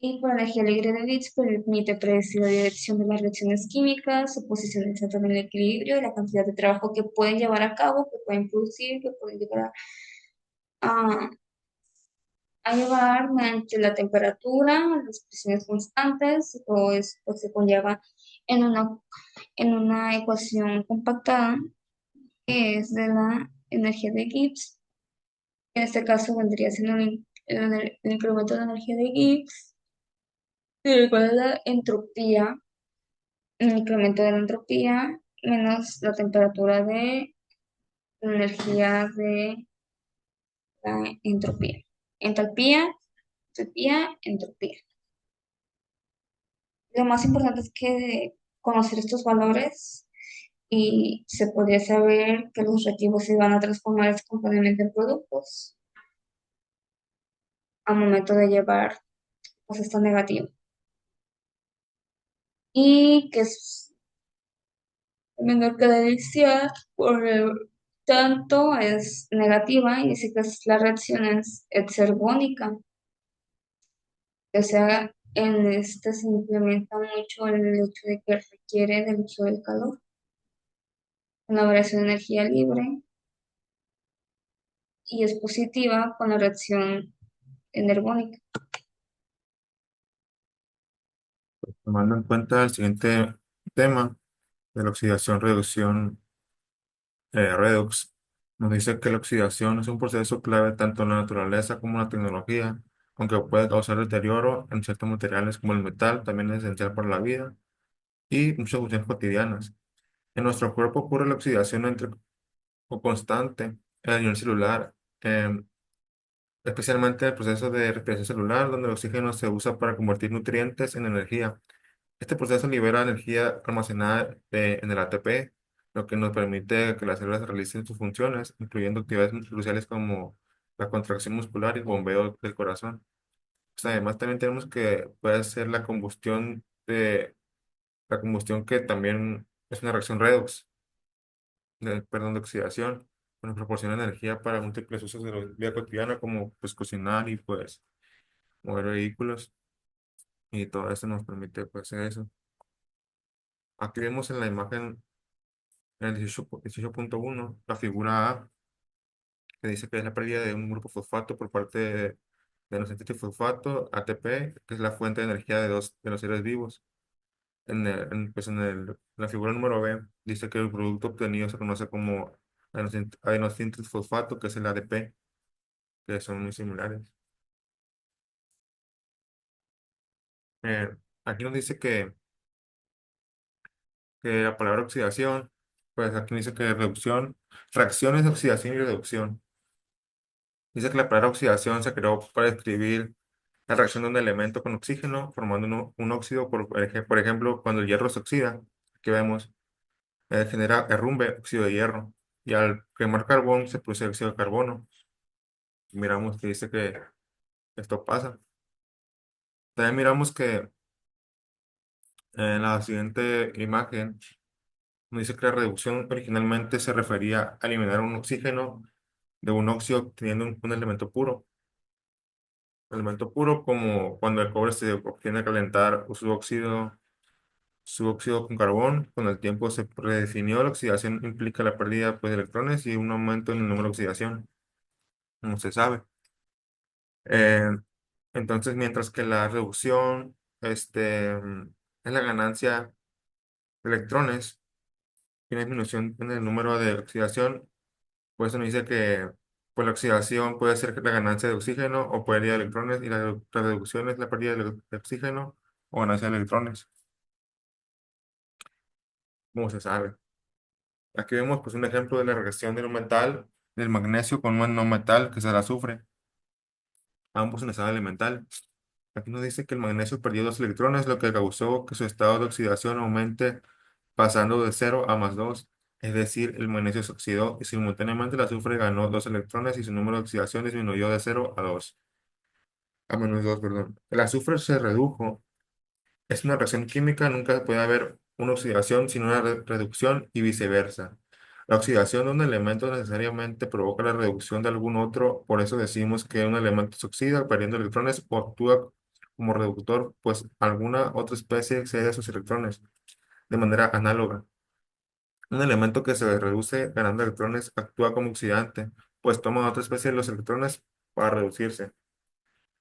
Y por energía libre de Gibbs permite predecir la dirección de las reacciones químicas, su posición exacta en el equilibrio y la cantidad de trabajo que pueden llevar a cabo, que pueden producir, que pueden llegar a, a llevar mediante la temperatura, las presiones constantes, y todo esto pues, se conlleva en una ecuación compactada que es de la energía de Gibbs. En este caso vendría siendo el incremento de la energía de Gibbs, igual a la entropía, el incremento de la entropía menos la temperatura de la energía de la entropía. Entalpía, entropía, entropía. Lo más importante es que conocer estos valores y se podría saber que los reactivos se van a transformar espontáneamente en productos al momento de llevar pues esta negativa. Y que es menor que la inicial, por tanto es negativa y dice que la reacción es exergónica. O sea, en este se implementa mucho el hecho de que requiere del uso del calor, una variación de energía libre y es positiva con la reacción energónica. Tomando en cuenta el siguiente tema de la oxidación, reducción, redox, nos dice que la oxidación es un proceso clave tanto en la naturaleza como en la tecnología, aunque puede causar deterioro en ciertos materiales como el metal, también es esencial para la vida y muchas funciones cotidianas. En nuestro cuerpo ocurre la oxidación entre, o constante a nivel celular, especialmente el proceso de respiración celular, donde el oxígeno se usa para convertir nutrientes en energía. Este proceso libera energía almacenada en el ATP, lo que nos permite que las células realicen sus funciones, incluyendo actividades cruciales como la contracción muscular y el bombeo del corazón. Pues además, también tenemos que puede ser la combustión que también es una reacción redox, perdón, de oxidación, que nos proporciona energía para múltiples usos de la vida cotidiana, como pues cocinar y pues mover vehículos, y todo esto nos permite pues hacer eso. Aquí vemos en la imagen, en el 18.1, la figura A, que dice que es la pérdida de un grupo fosfato por parte de los fosfato, ATP, que es la fuente de energía de los seres vivos. Pues la figura número B dice que el producto obtenido se conoce como adenosíntesis fosfato, que es el ADP, que son muy similares. Eh, Aquí nos dice que la palabra oxidación, pues aquí dice que reducción, fracciones de oxidación y reducción. Dice que la palabra oxidación se creó para describir la reacción de un elemento con oxígeno formando un óxido, por ejemplo, cuando el hierro se oxida, que vemos, genera herrumbre, óxido de hierro, y al quemar carbón se produce óxido de carbono. Miramos que dice que esto pasa. También miramos que en la siguiente imagen nos dice que la reducción originalmente se refería a eliminar un oxígeno de un óxido obteniendo un elemento puro. Elemento puro como cuando el cobre se obtiene al calentar su óxido con carbón. Con el tiempo se redefinió la oxidación implica la pérdida pues, de electrones y un aumento en el número de oxidación, como se sabe. Eh, entonces, mientras que la reducción es la ganancia de electrones y la disminución en el número de oxidación, pues eso nos dice que pues, la oxidación puede ser la ganancia de oxígeno o pérdida de electrones y la reducción es la pérdida de oxígeno o ganancia de electrones, como se sabe. Aquí vemos pues, un ejemplo de la reacción de un metal, del magnesio con un no metal que es el azufre, ambos en estado elemental. Aquí nos dice que el magnesio perdió dos electrones, lo que causó que su estado de oxidación aumente pasando de 0 a +2. Es decir, el magnesio se oxidó y simultáneamente el azufre ganó 2 electrones y su número de oxidación disminuyó de 0 a -2, perdón. El azufre se redujo. Es una reacción química, nunca puede haber una oxidación sin una reducción y viceversa. La oxidación de un elemento necesariamente provoca la reducción de algún otro, por eso decimos que un elemento se oxida perdiendo electrones o actúa como reductor, pues alguna otra especie excede sus electrones de manera análoga. Un elemento que se reduce ganando electrones actúa como oxidante, pues toma otra especie de los electrones para reducirse.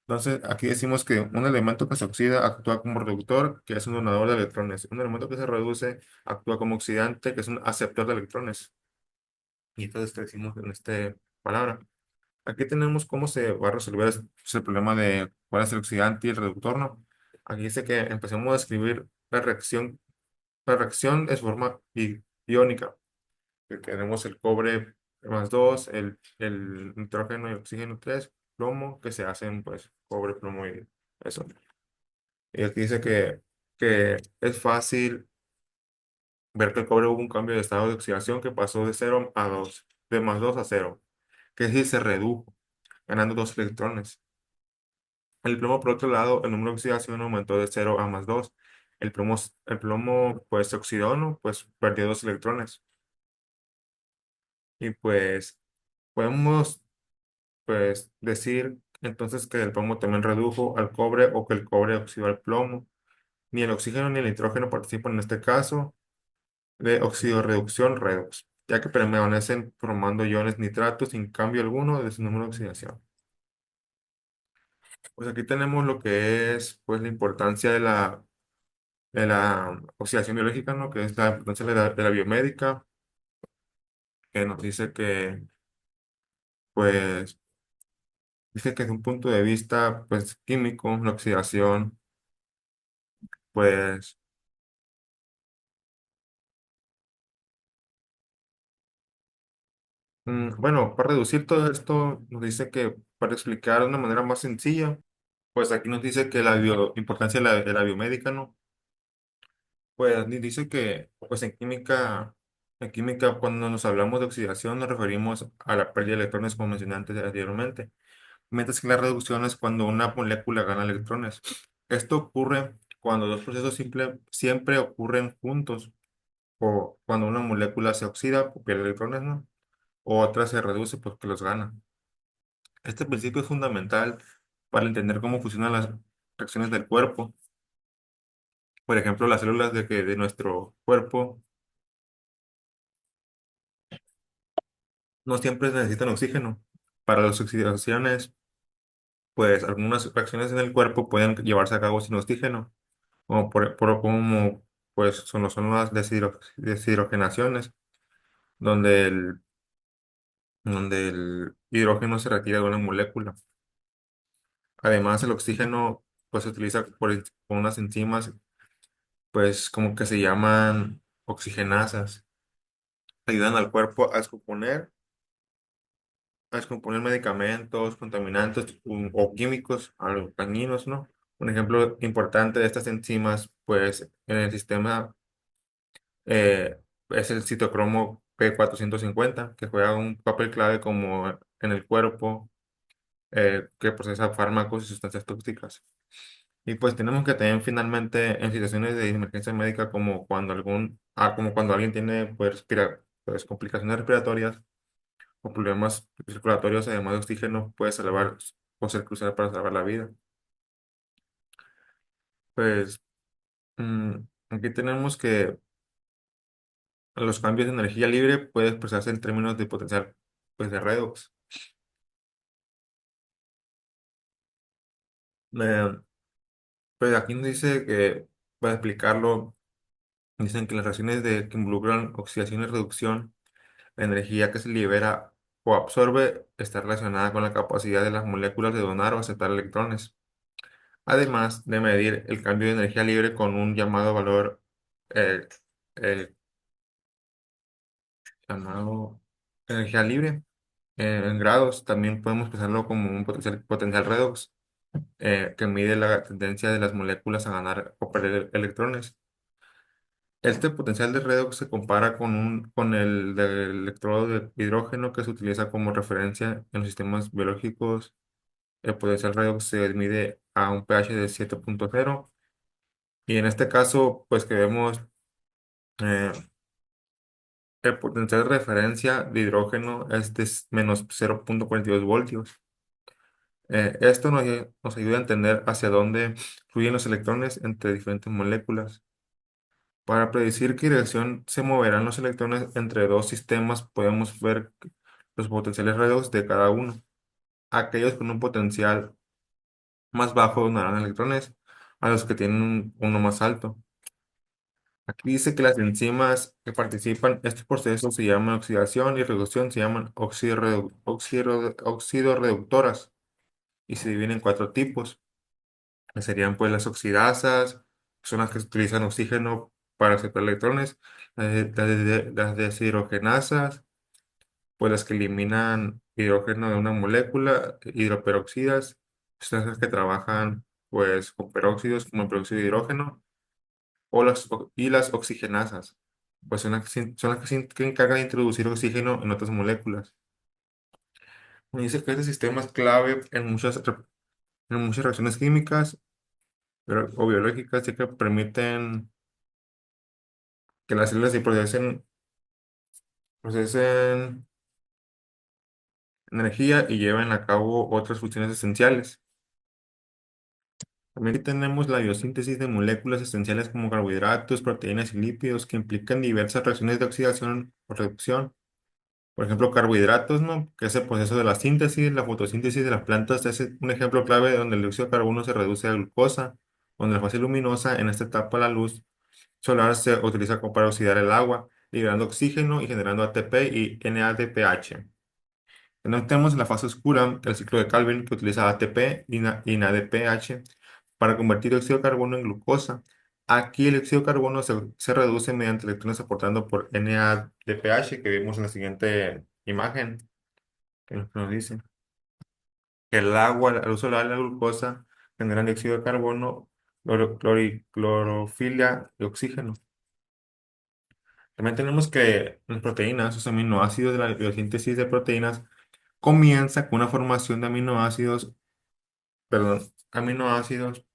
Entonces, aquí decimos que un elemento que se oxida actúa como reductor, que es un donador de electrones. Un elemento que se reduce actúa como oxidante, que es un aceptor de electrones. Y entonces decimos en esta palabra. Aquí tenemos cómo se va a resolver el problema de cuál es el oxidante y el reductor, ¿no? Aquí dice que empecemos a escribir la reacción es forma iónica, que tenemos el cobre +2, el nitrógeno y oxígeno 3, plomo, que se hacen pues cobre, plomo y eso. Y aquí dice que es fácil ver que el cobre hubo un cambio de estado de oxidación que pasó de 0 a 2, de +2 a 0, que es decir, se redujo, ganando 2 electrones. El plomo, por otro lado, el número de oxidación aumentó de 0 a +2. El plomo pues se oxidó, ¿no? Pues perdió 2 electrones. Y pues podemos pues decir entonces que el plomo también redujo al cobre o que el cobre oxidó al plomo. Ni el oxígeno ni el nitrógeno participan en este caso de oxidorreducción redox, ya que permanecen formando iones nitratos sin cambio alguno de su número de oxidación. Pues aquí tenemos lo que es pues la importancia de la oxidación biológica, ¿no? Que es la importancia de la biomédica, que nos dice que pues dice que desde un punto de vista pues químico, la oxidación pues bueno, para reducir todo esto, nos dice que para explicar de una manera más sencilla, pues aquí nos dice que la importancia de la biomédica, ¿no? Pues dice que pues en química cuando nos hablamos de oxidación nos referimos a la pérdida de electrones como mencioné anteriormente, mientras que la reducción es cuando una molécula gana electrones. Esto ocurre cuando dos procesos siempre ocurren juntos, o cuando una molécula se oxida porque pierde electrones, ¿no? O otra se reduce porque los gana. Este principio es fundamental para entender cómo funcionan las reacciones del cuerpo. Por ejemplo, las células de nuestro cuerpo no siempre necesitan oxígeno. Para las oxidaciones, pues algunas reacciones en el cuerpo pueden llevarse a cabo sin oxígeno, como pues son las deshidrogenaciones, donde el hidrógeno se retira de una molécula. Además, el oxígeno pues se utiliza por unas enzimas pues como que se llaman oxigenasas. Ayudan al cuerpo a descomponer medicamentos, contaminantes o químicos, dañinos, ¿no? Un ejemplo importante de estas enzimas, pues en el sistema eh, es el citocromo P450, que juega un papel clave como en el cuerpo que procesa fármacos y sustancias tóxicas. Y pues tenemos que tener finalmente en situaciones de emergencia médica como cuando alguien tiene pues, complicaciones respiratorias o problemas circulatorios, además de oxígeno, puede salvar o ser crucial para salvar la vida. Pues mm, aquí tenemos que los cambios de energía libre pueden expresarse en términos de potencial pues, de redox. Eh, pues aquí nos dice que, para explicarlo, dicen que las reacciones que involucran oxidación y reducción, la energía que se libera o absorbe está relacionada con la capacidad de las moléculas de donar o aceptar electrones. Además de medir el cambio de energía libre con un llamado valor, eh, el llamado energía libre en grados, también podemos pensarlo como un potencial redox que mide la tendencia de las moléculas a ganar o perder electrones. Este potencial de redox se compara con el del electrodo de hidrógeno que se utiliza como referencia en los sistemas biológicos. El potencial redox se mide a un pH de 7.0 y en este caso, pues que vemos eh, el potencial de referencia de hidrógeno es de menos 0.42 voltios. Esto nos ayuda a entender hacia dónde fluyen los electrones entre diferentes moléculas. Para predecir qué dirección se moverán los electrones entre dos sistemas, podemos ver los potenciales redox de cada uno. Aquellos con un potencial más bajo donarán electrones a los que tienen uno más alto. Aquí dice que las enzimas que participan en este proceso se llaman oxidación y reducción, se llaman oxidorreductoras y se dividen en cuatro tipos, que serían pues las oxidasas, que son las que utilizan oxígeno para aceptar electrones, las deshidrogenasas, pues las que eliminan hidrógeno de una molécula, hidroperoxidas, son las que trabajan pues con peróxidos como el peróxido de hidrógeno, y las oxigenasas, pues son las que se encargan de introducir oxígeno en otras moléculas. Me dice que este sistema es clave en muchas reacciones químicas o biológicas, ya que permiten que las células se procesen energía y lleven a cabo otras funciones esenciales. También tenemos la biosíntesis de moléculas esenciales como carbohidratos, proteínas y lípidos que implican diversas reacciones de oxidación o reducción. Por ejemplo, carbohidratos, ¿no? Que es el proceso de la síntesis, la fotosíntesis de las plantas es un ejemplo clave donde el dióxido de carbono se reduce a glucosa, donde la fase luminosa, en esta etapa la luz solar se utiliza para oxidar el agua, liberando oxígeno y generando ATP y NADPH. También tenemos en la fase oscura el ciclo de Calvin que utiliza ATP y NADPH para convertir dióxido de carbono en glucosa. Aquí el dióxido de carbono se reduce mediante electrones aportando por NADPH que vimos en la siguiente imagen que nos dice que el agua, la luz solar y la glucosa generan dióxido de carbono, clorofilia y oxígeno. También tenemos que las proteínas, los aminoácidos de la biosíntesis de proteínas, comienza con una formación de aminoácidos, perdón, aminoácidos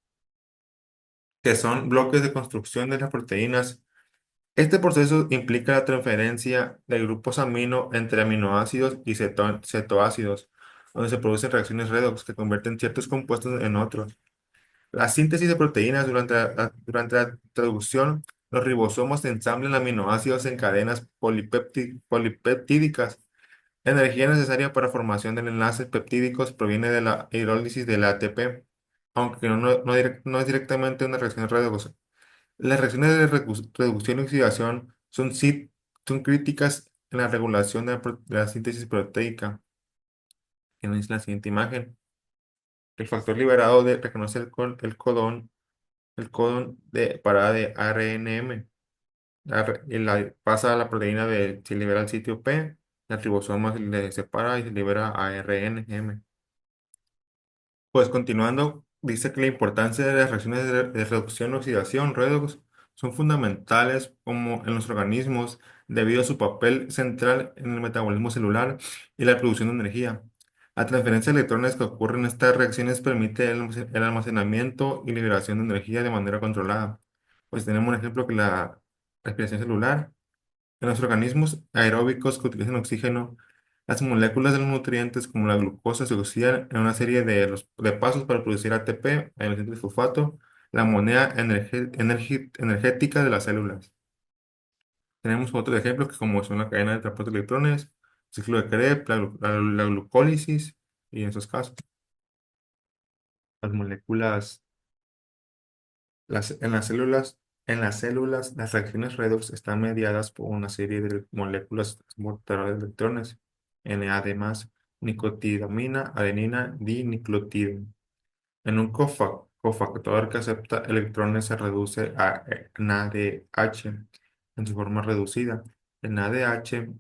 que son bloques de construcción de las proteínas. Este proceso implica la transferencia de grupos amino entre aminoácidos y cetoácidos, donde se producen reacciones redox que convierten ciertos compuestos en otros. La síntesis de proteínas durante la traducción, los ribosomas ensamblan aminoácidos en cadenas polipeptídicas. La energía necesaria para formación de enlaces peptídicos proviene de la hidrólisis del ATP, aunque no es directamente una reacción redox. Las reacciones de reducción y oxidación son críticas en la regulación de la síntesis proteica. Tienes la siguiente imagen. El factor liberado reconoce el codón de parada de ARNM. Pasa a la proteína se libera al sitio P, el ribosoma se le separa y se libera ARNM. Pues continuando, dice que la importancia de las reacciones de reducción y oxidación, redox, son fundamentales como en los organismos debido a su papel central en el metabolismo celular y la producción de energía. La transferencia de electrones que ocurre en estas reacciones permite el almacenamiento y liberación de energía de manera controlada. Pues tenemos un ejemplo que la respiración celular. En los organismos aeróbicos que utilizan oxígeno, las moléculas de los nutrientes como la glucosa se oxidan en una serie de pasos para producir ATP, adenosín fosfato, la moneda energética de las células. Tenemos otros ejemplos que como son la cadena de transporte de electrones, ciclo de Krebs, la glucólisis y en esos casos. Las moléculas en las células, las reacciones redox están mediadas por una serie de moléculas transportadoras de electrones, NAD+, nicotidamina, adenina, dinucleotido. En un cofactor que acepta electrones se reduce a NADH en su forma reducida. El NADH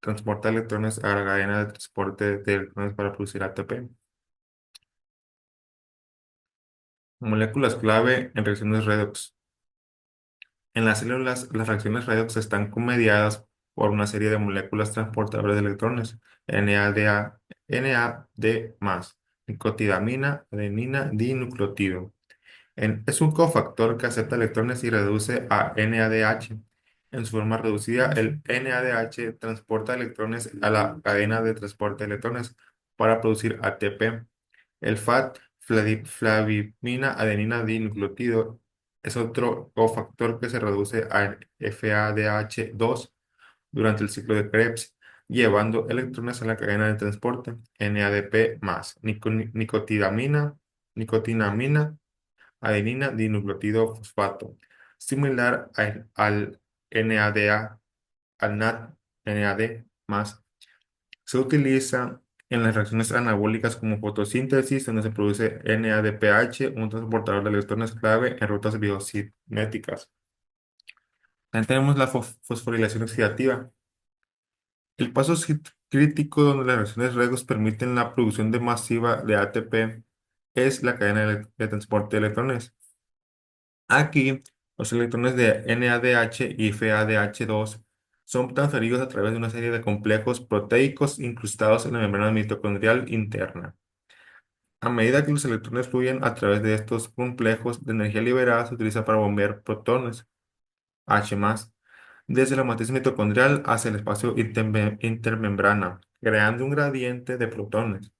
transporta electrones a la cadena de transporte de electrones para producir ATP. Moléculas clave en reacciones redox. En las células, las reacciones redox están mediadas por una serie de moléculas transportadoras de electrones, NADA, NAD+, nicotidamina, adenina, dinucleotido. Es un cofactor que acepta electrones y reduce a NADH. En su forma reducida, el NADH transporta electrones a la cadena de transporte de electrones para producir ATP. El FAT, flavimina adenina dinucleótido, es otro cofactor que se reduce a FADH2 durante el ciclo de Krebs, llevando electrones a la cadena de transporte NADP+, nicotinamina, adenina dinucleótido fosfato, similar al NADA, al NAD+. Se utiliza en las reacciones anabólicas como fotosíntesis, donde se produce NADPH, un transportador de electrones clave en rutas biocinéticas. También tenemos la fosforilación oxidativa. El paso crítico donde las reacciones redox permiten la producción de masiva de ATP es la cadena de transporte de electrones. Aquí, los electrones de NADH y FADH2 son transferidos a través de una serie de complejos proteicos incrustados en la membrana mitocondrial interna. A medida que los electrones fluyen a través de estos complejos, la energía liberada se utiliza para bombear protones, H+, desde la matriz mitocondrial hacia el espacio intermembrana, creando un gradiente de protones.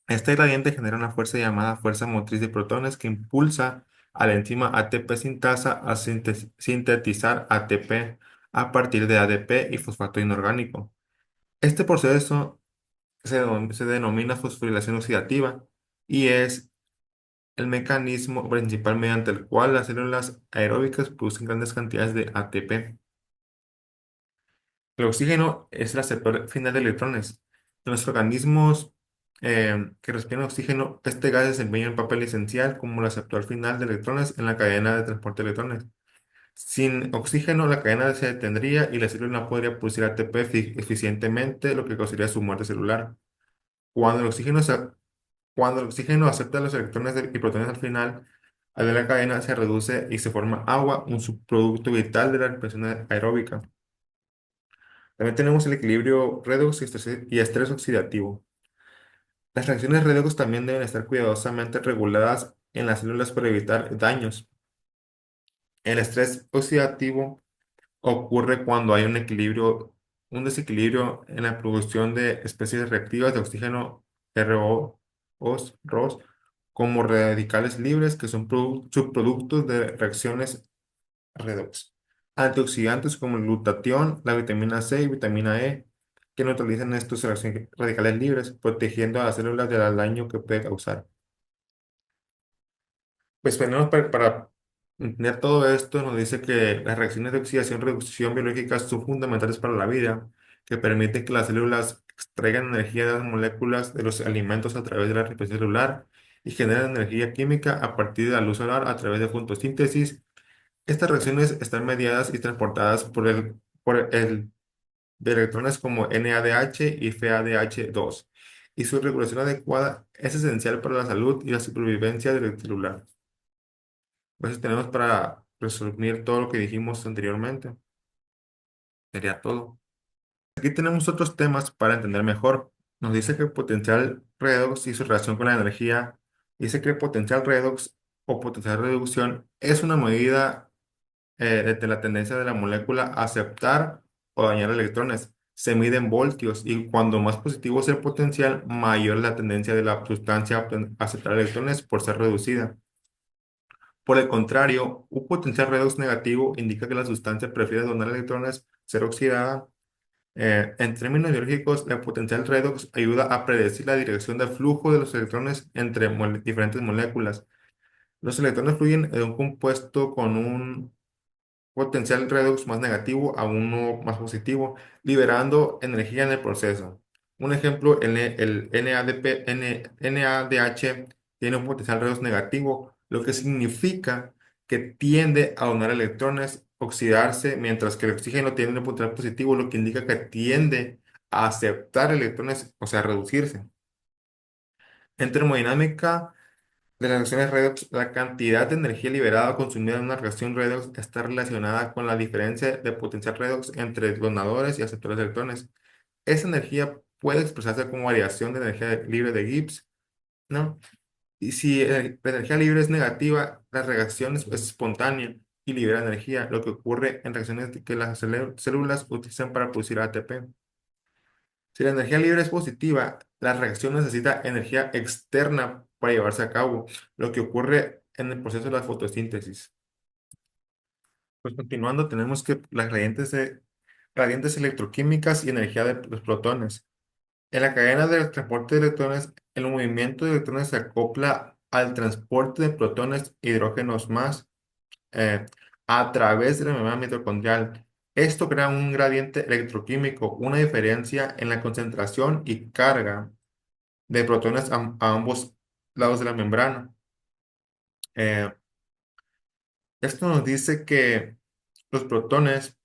Este gradiente genera una fuerza llamada fuerza motriz de protones que impulsa a la enzima ATP sintasa a sintetizar ATP a partir de ADP y fosfato inorgánico. Este proceso se denomina fosforilación oxidativa y es el mecanismo principal mediante el cual las células aeróbicas producen grandes cantidades de ATP. El oxígeno es el aceptor final de electrones. En los organismos que respiran oxígeno, este gas desempeña un papel esencial como el aceptor final de electrones en la cadena de transporte de electrones. Sin oxígeno, la cadena se detendría y la célula no podría producir ATP eficientemente, lo que causaría su muerte celular. Cuando el oxígeno, cuando el oxígeno acepta los electrones y protones al final, al de la cadena se reduce y se forma agua, un subproducto vital de la respiración aeróbica. También tenemos el equilibrio redox y estrés oxidativo. Las reacciones redox también deben estar cuidadosamente reguladas en las células para evitar daños. El estrés oxidativo ocurre cuando hay un desequilibrio en la producción de especies reactivas de oxígeno ROS, como radicales libres, que son subproductos de reacciones redox. Antioxidantes como el glutatión, la vitamina C y vitamina E, que neutralizan estos radicales libres, protegiendo a las células del daño que puede causar. Pues tenemos para entender todo esto, nos dice que las reacciones de oxidación-reducción biológicas son fundamentales para la vida, que permiten que las células extraigan energía de las moléculas de los alimentos a través de la respiración celular y generan energía química a partir de la luz solar a través de fotosíntesis. Estas reacciones están mediadas y transportadas por el de electrones como NADH y FADH2, y su regulación adecuada es esencial para la salud y la supervivencia del celular. Pues tenemos para resumir todo lo que dijimos anteriormente. Sería todo. Aquí tenemos otros temas para entender mejor. Nos dice que el potencial redox y su relación con la energía. Dice que el potencial redox o potencial reducción es una medida de la tendencia de la molécula a aceptar o dañar electrones. Se mide en voltios y cuando más positivo es el potencial, mayor es la tendencia de la sustancia a aceptar electrones por ser reducida. Por el contrario, un potencial redox negativo indica que la sustancia prefiere donar electrones, ser oxidada. En términos biológicos, el potencial redox ayuda a predecir la dirección del flujo de los electrones entre diferentes moléculas. Los electrones fluyen en un compuesto con un potencial redox más negativo a uno más positivo, liberando energía en el proceso. Un ejemplo, el NADH tiene un potencial redox negativo, lo que significa que tiende a donar electrones, oxidarse, mientras que el oxígeno tiene un potencial positivo, lo que indica que tiende a aceptar electrones, o sea, reducirse. En termodinámica, de las reacciones redox, la cantidad de energía liberada o consumida en una reacción redox está relacionada con la diferencia de potencial redox entre donadores y aceptores de electrones. Esa energía puede expresarse como variación de energía libre de Gibbs, ¿no? Y si la energía libre es negativa, la reacción es espontánea y libera energía, lo que ocurre en reacciones que las células utilizan para producir ATP. Si la energía libre es positiva, la reacción necesita energía externa para llevarse a cabo, lo que ocurre en el proceso de la fotosíntesis. Pues continuando, tenemos que las gradientes electroquímicas y energía de los protones. En la cadena del transporte de electrones, el movimiento de electrones se acopla al transporte de protones e hidrógenos más eh, a través de la membrana mitocondrial. Esto crea un gradiente electroquímico, una diferencia en la concentración y carga de protones a ambos lados de la membrana. Eh, Esto nos dice que los protones,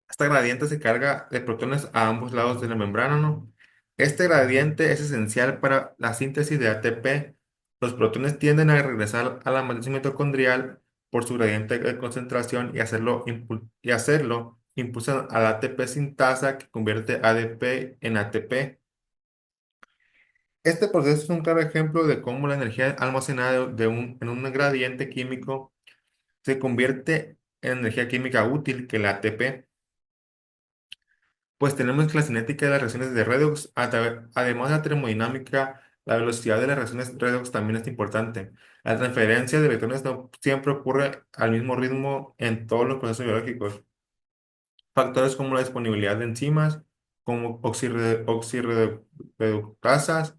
esta gradiente se carga de protones a ambos lados de la membrana, ¿no? Este gradiente es esencial para la síntesis de ATP. Los protones tienden a regresar a la matriz mitocondrial por su gradiente de concentración y hacerlo impulsan a la ATP sintasa que convierte ADP en ATP. Este proceso es un claro ejemplo de cómo la energía almacenada en un gradiente químico se convierte en energía química útil, que la ATP. Pues tenemos que la cinética de las reacciones de redox, además de la termodinámica, la velocidad de las reacciones redox también es importante. La transferencia de electrones no siempre ocurre al mismo ritmo en todos los procesos biológicos. Factores como la disponibilidad de enzimas, como oxirreductasas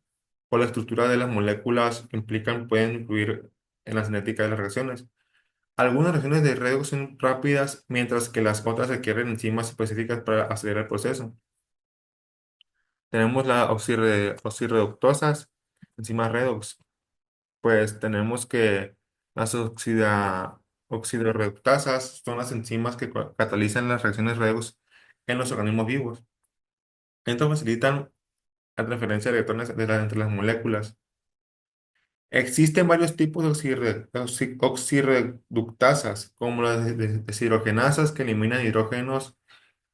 o la estructura de las moléculas pueden influir en la cinética de las reacciones. Algunas reacciones de redox son rápidas, mientras que las otras requieren enzimas específicas para acelerar el proceso. Tenemos las oxirreductasas, enzimas redox. Pues tenemos que las oxirreductasas son las enzimas que catalizan las reacciones redox en los organismos vivos. Estos facilitan la transferencia de electrones entre las moléculas. Existen varios tipos de oxirreductasas, como las deshidrogenasas que eliminan hidrógenos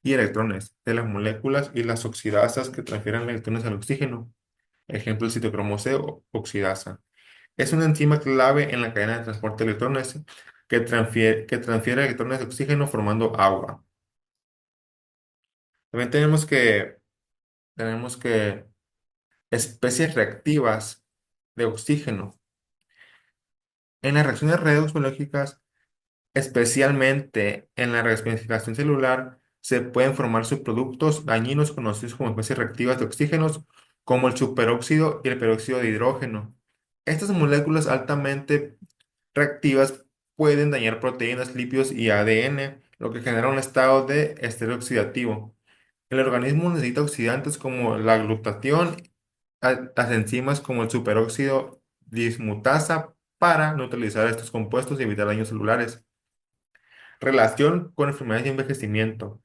y electrones de las moléculas y las oxidasas que transfieren electrones al oxígeno. Ejemplo, el citocromo C oxidasa. Es una enzima clave en la cadena de transporte de electrones que transfiere electrones de oxígeno formando agua. También tenemos que especies reactivas de oxígeno. En las reacciones redox biológicas, especialmente en la respiración celular, se pueden formar subproductos dañinos conocidos como especies reactivas de oxígenos, como el superóxido y el peróxido de hidrógeno. Estas moléculas altamente reactivas pueden dañar proteínas, lípidos y ADN, lo que genera un estado de estrés oxidativo. El organismo necesita oxidantes como la glutatión, las enzimas como el superóxido dismutasa para neutralizar estos compuestos y evitar daños celulares. Relación con enfermedades y envejecimiento.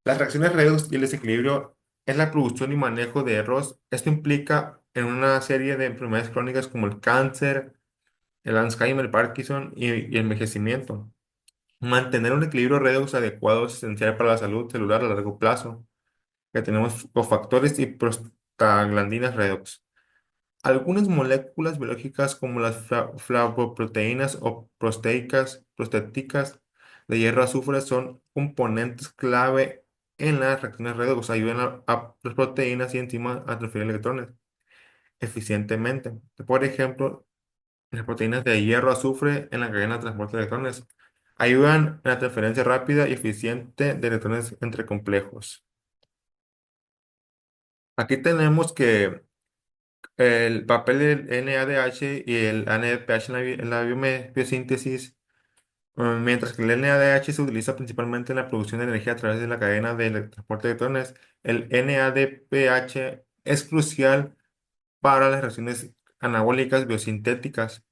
Las reacciones redox y el desequilibrio es la producción y manejo de errores. Esto implica en una serie de enfermedades crónicas como el cáncer, el Alzheimer, el Parkinson y envejecimiento. Mantener un equilibrio redox adecuado es esencial para la salud celular a largo plazo, que tenemos cofactores y prostaglandinas redox. Algunas moléculas biológicas como las flavoproteínas o prostéticas de hierro azufre son componentes clave en las reacciones redox. Ayudan a las proteínas y enzimas a transferir electrones eficientemente. Por ejemplo, las proteínas de hierro azufre en la cadena de transporte de electrones ayudan en la transferencia rápida y eficiente de electrones entre complejos. Aquí tenemos que el papel del NADH y el NADPH en la biosíntesis, mientras que el NADH se utiliza principalmente en la producción de energía a través de la cadena de transporte de electrones, el NADPH es crucial para las reacciones anabólicas biosintéticas,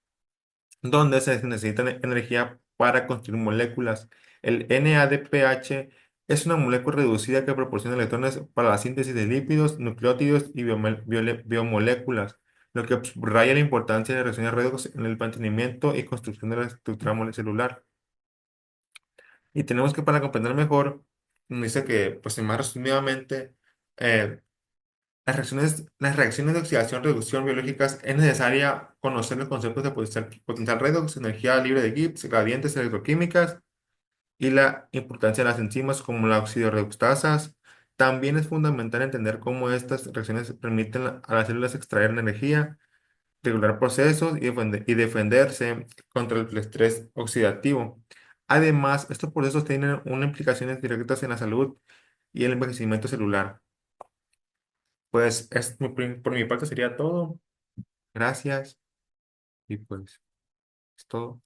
donde se necesita energía para construir moléculas. El NADPH es una molécula reducida que proporciona electrones para la síntesis de lípidos, nucleótidos y biomoléculas. lo que subraya la importancia de reacciones redox en el mantenimiento y construcción de la estructura molecular. Y tenemos que, para comprender mejor, nos dice que, pues, más resumidamente, eh, las reacciones de oxidación-reducción biológicas es necesaria conocer los conceptos de potencial redox, energía libre de Gibbs, gradientes electroquímicas y la importancia de las enzimas como la oxidorreductasas. También es fundamental entender cómo estas reacciones permiten a las células extraer energía, regular procesos y defenderse contra el estrés oxidativo. Además, estos procesos tienen unas implicaciones directas en la salud y el envejecimiento celular. Pues por mi parte sería todo. Gracias y pues es todo.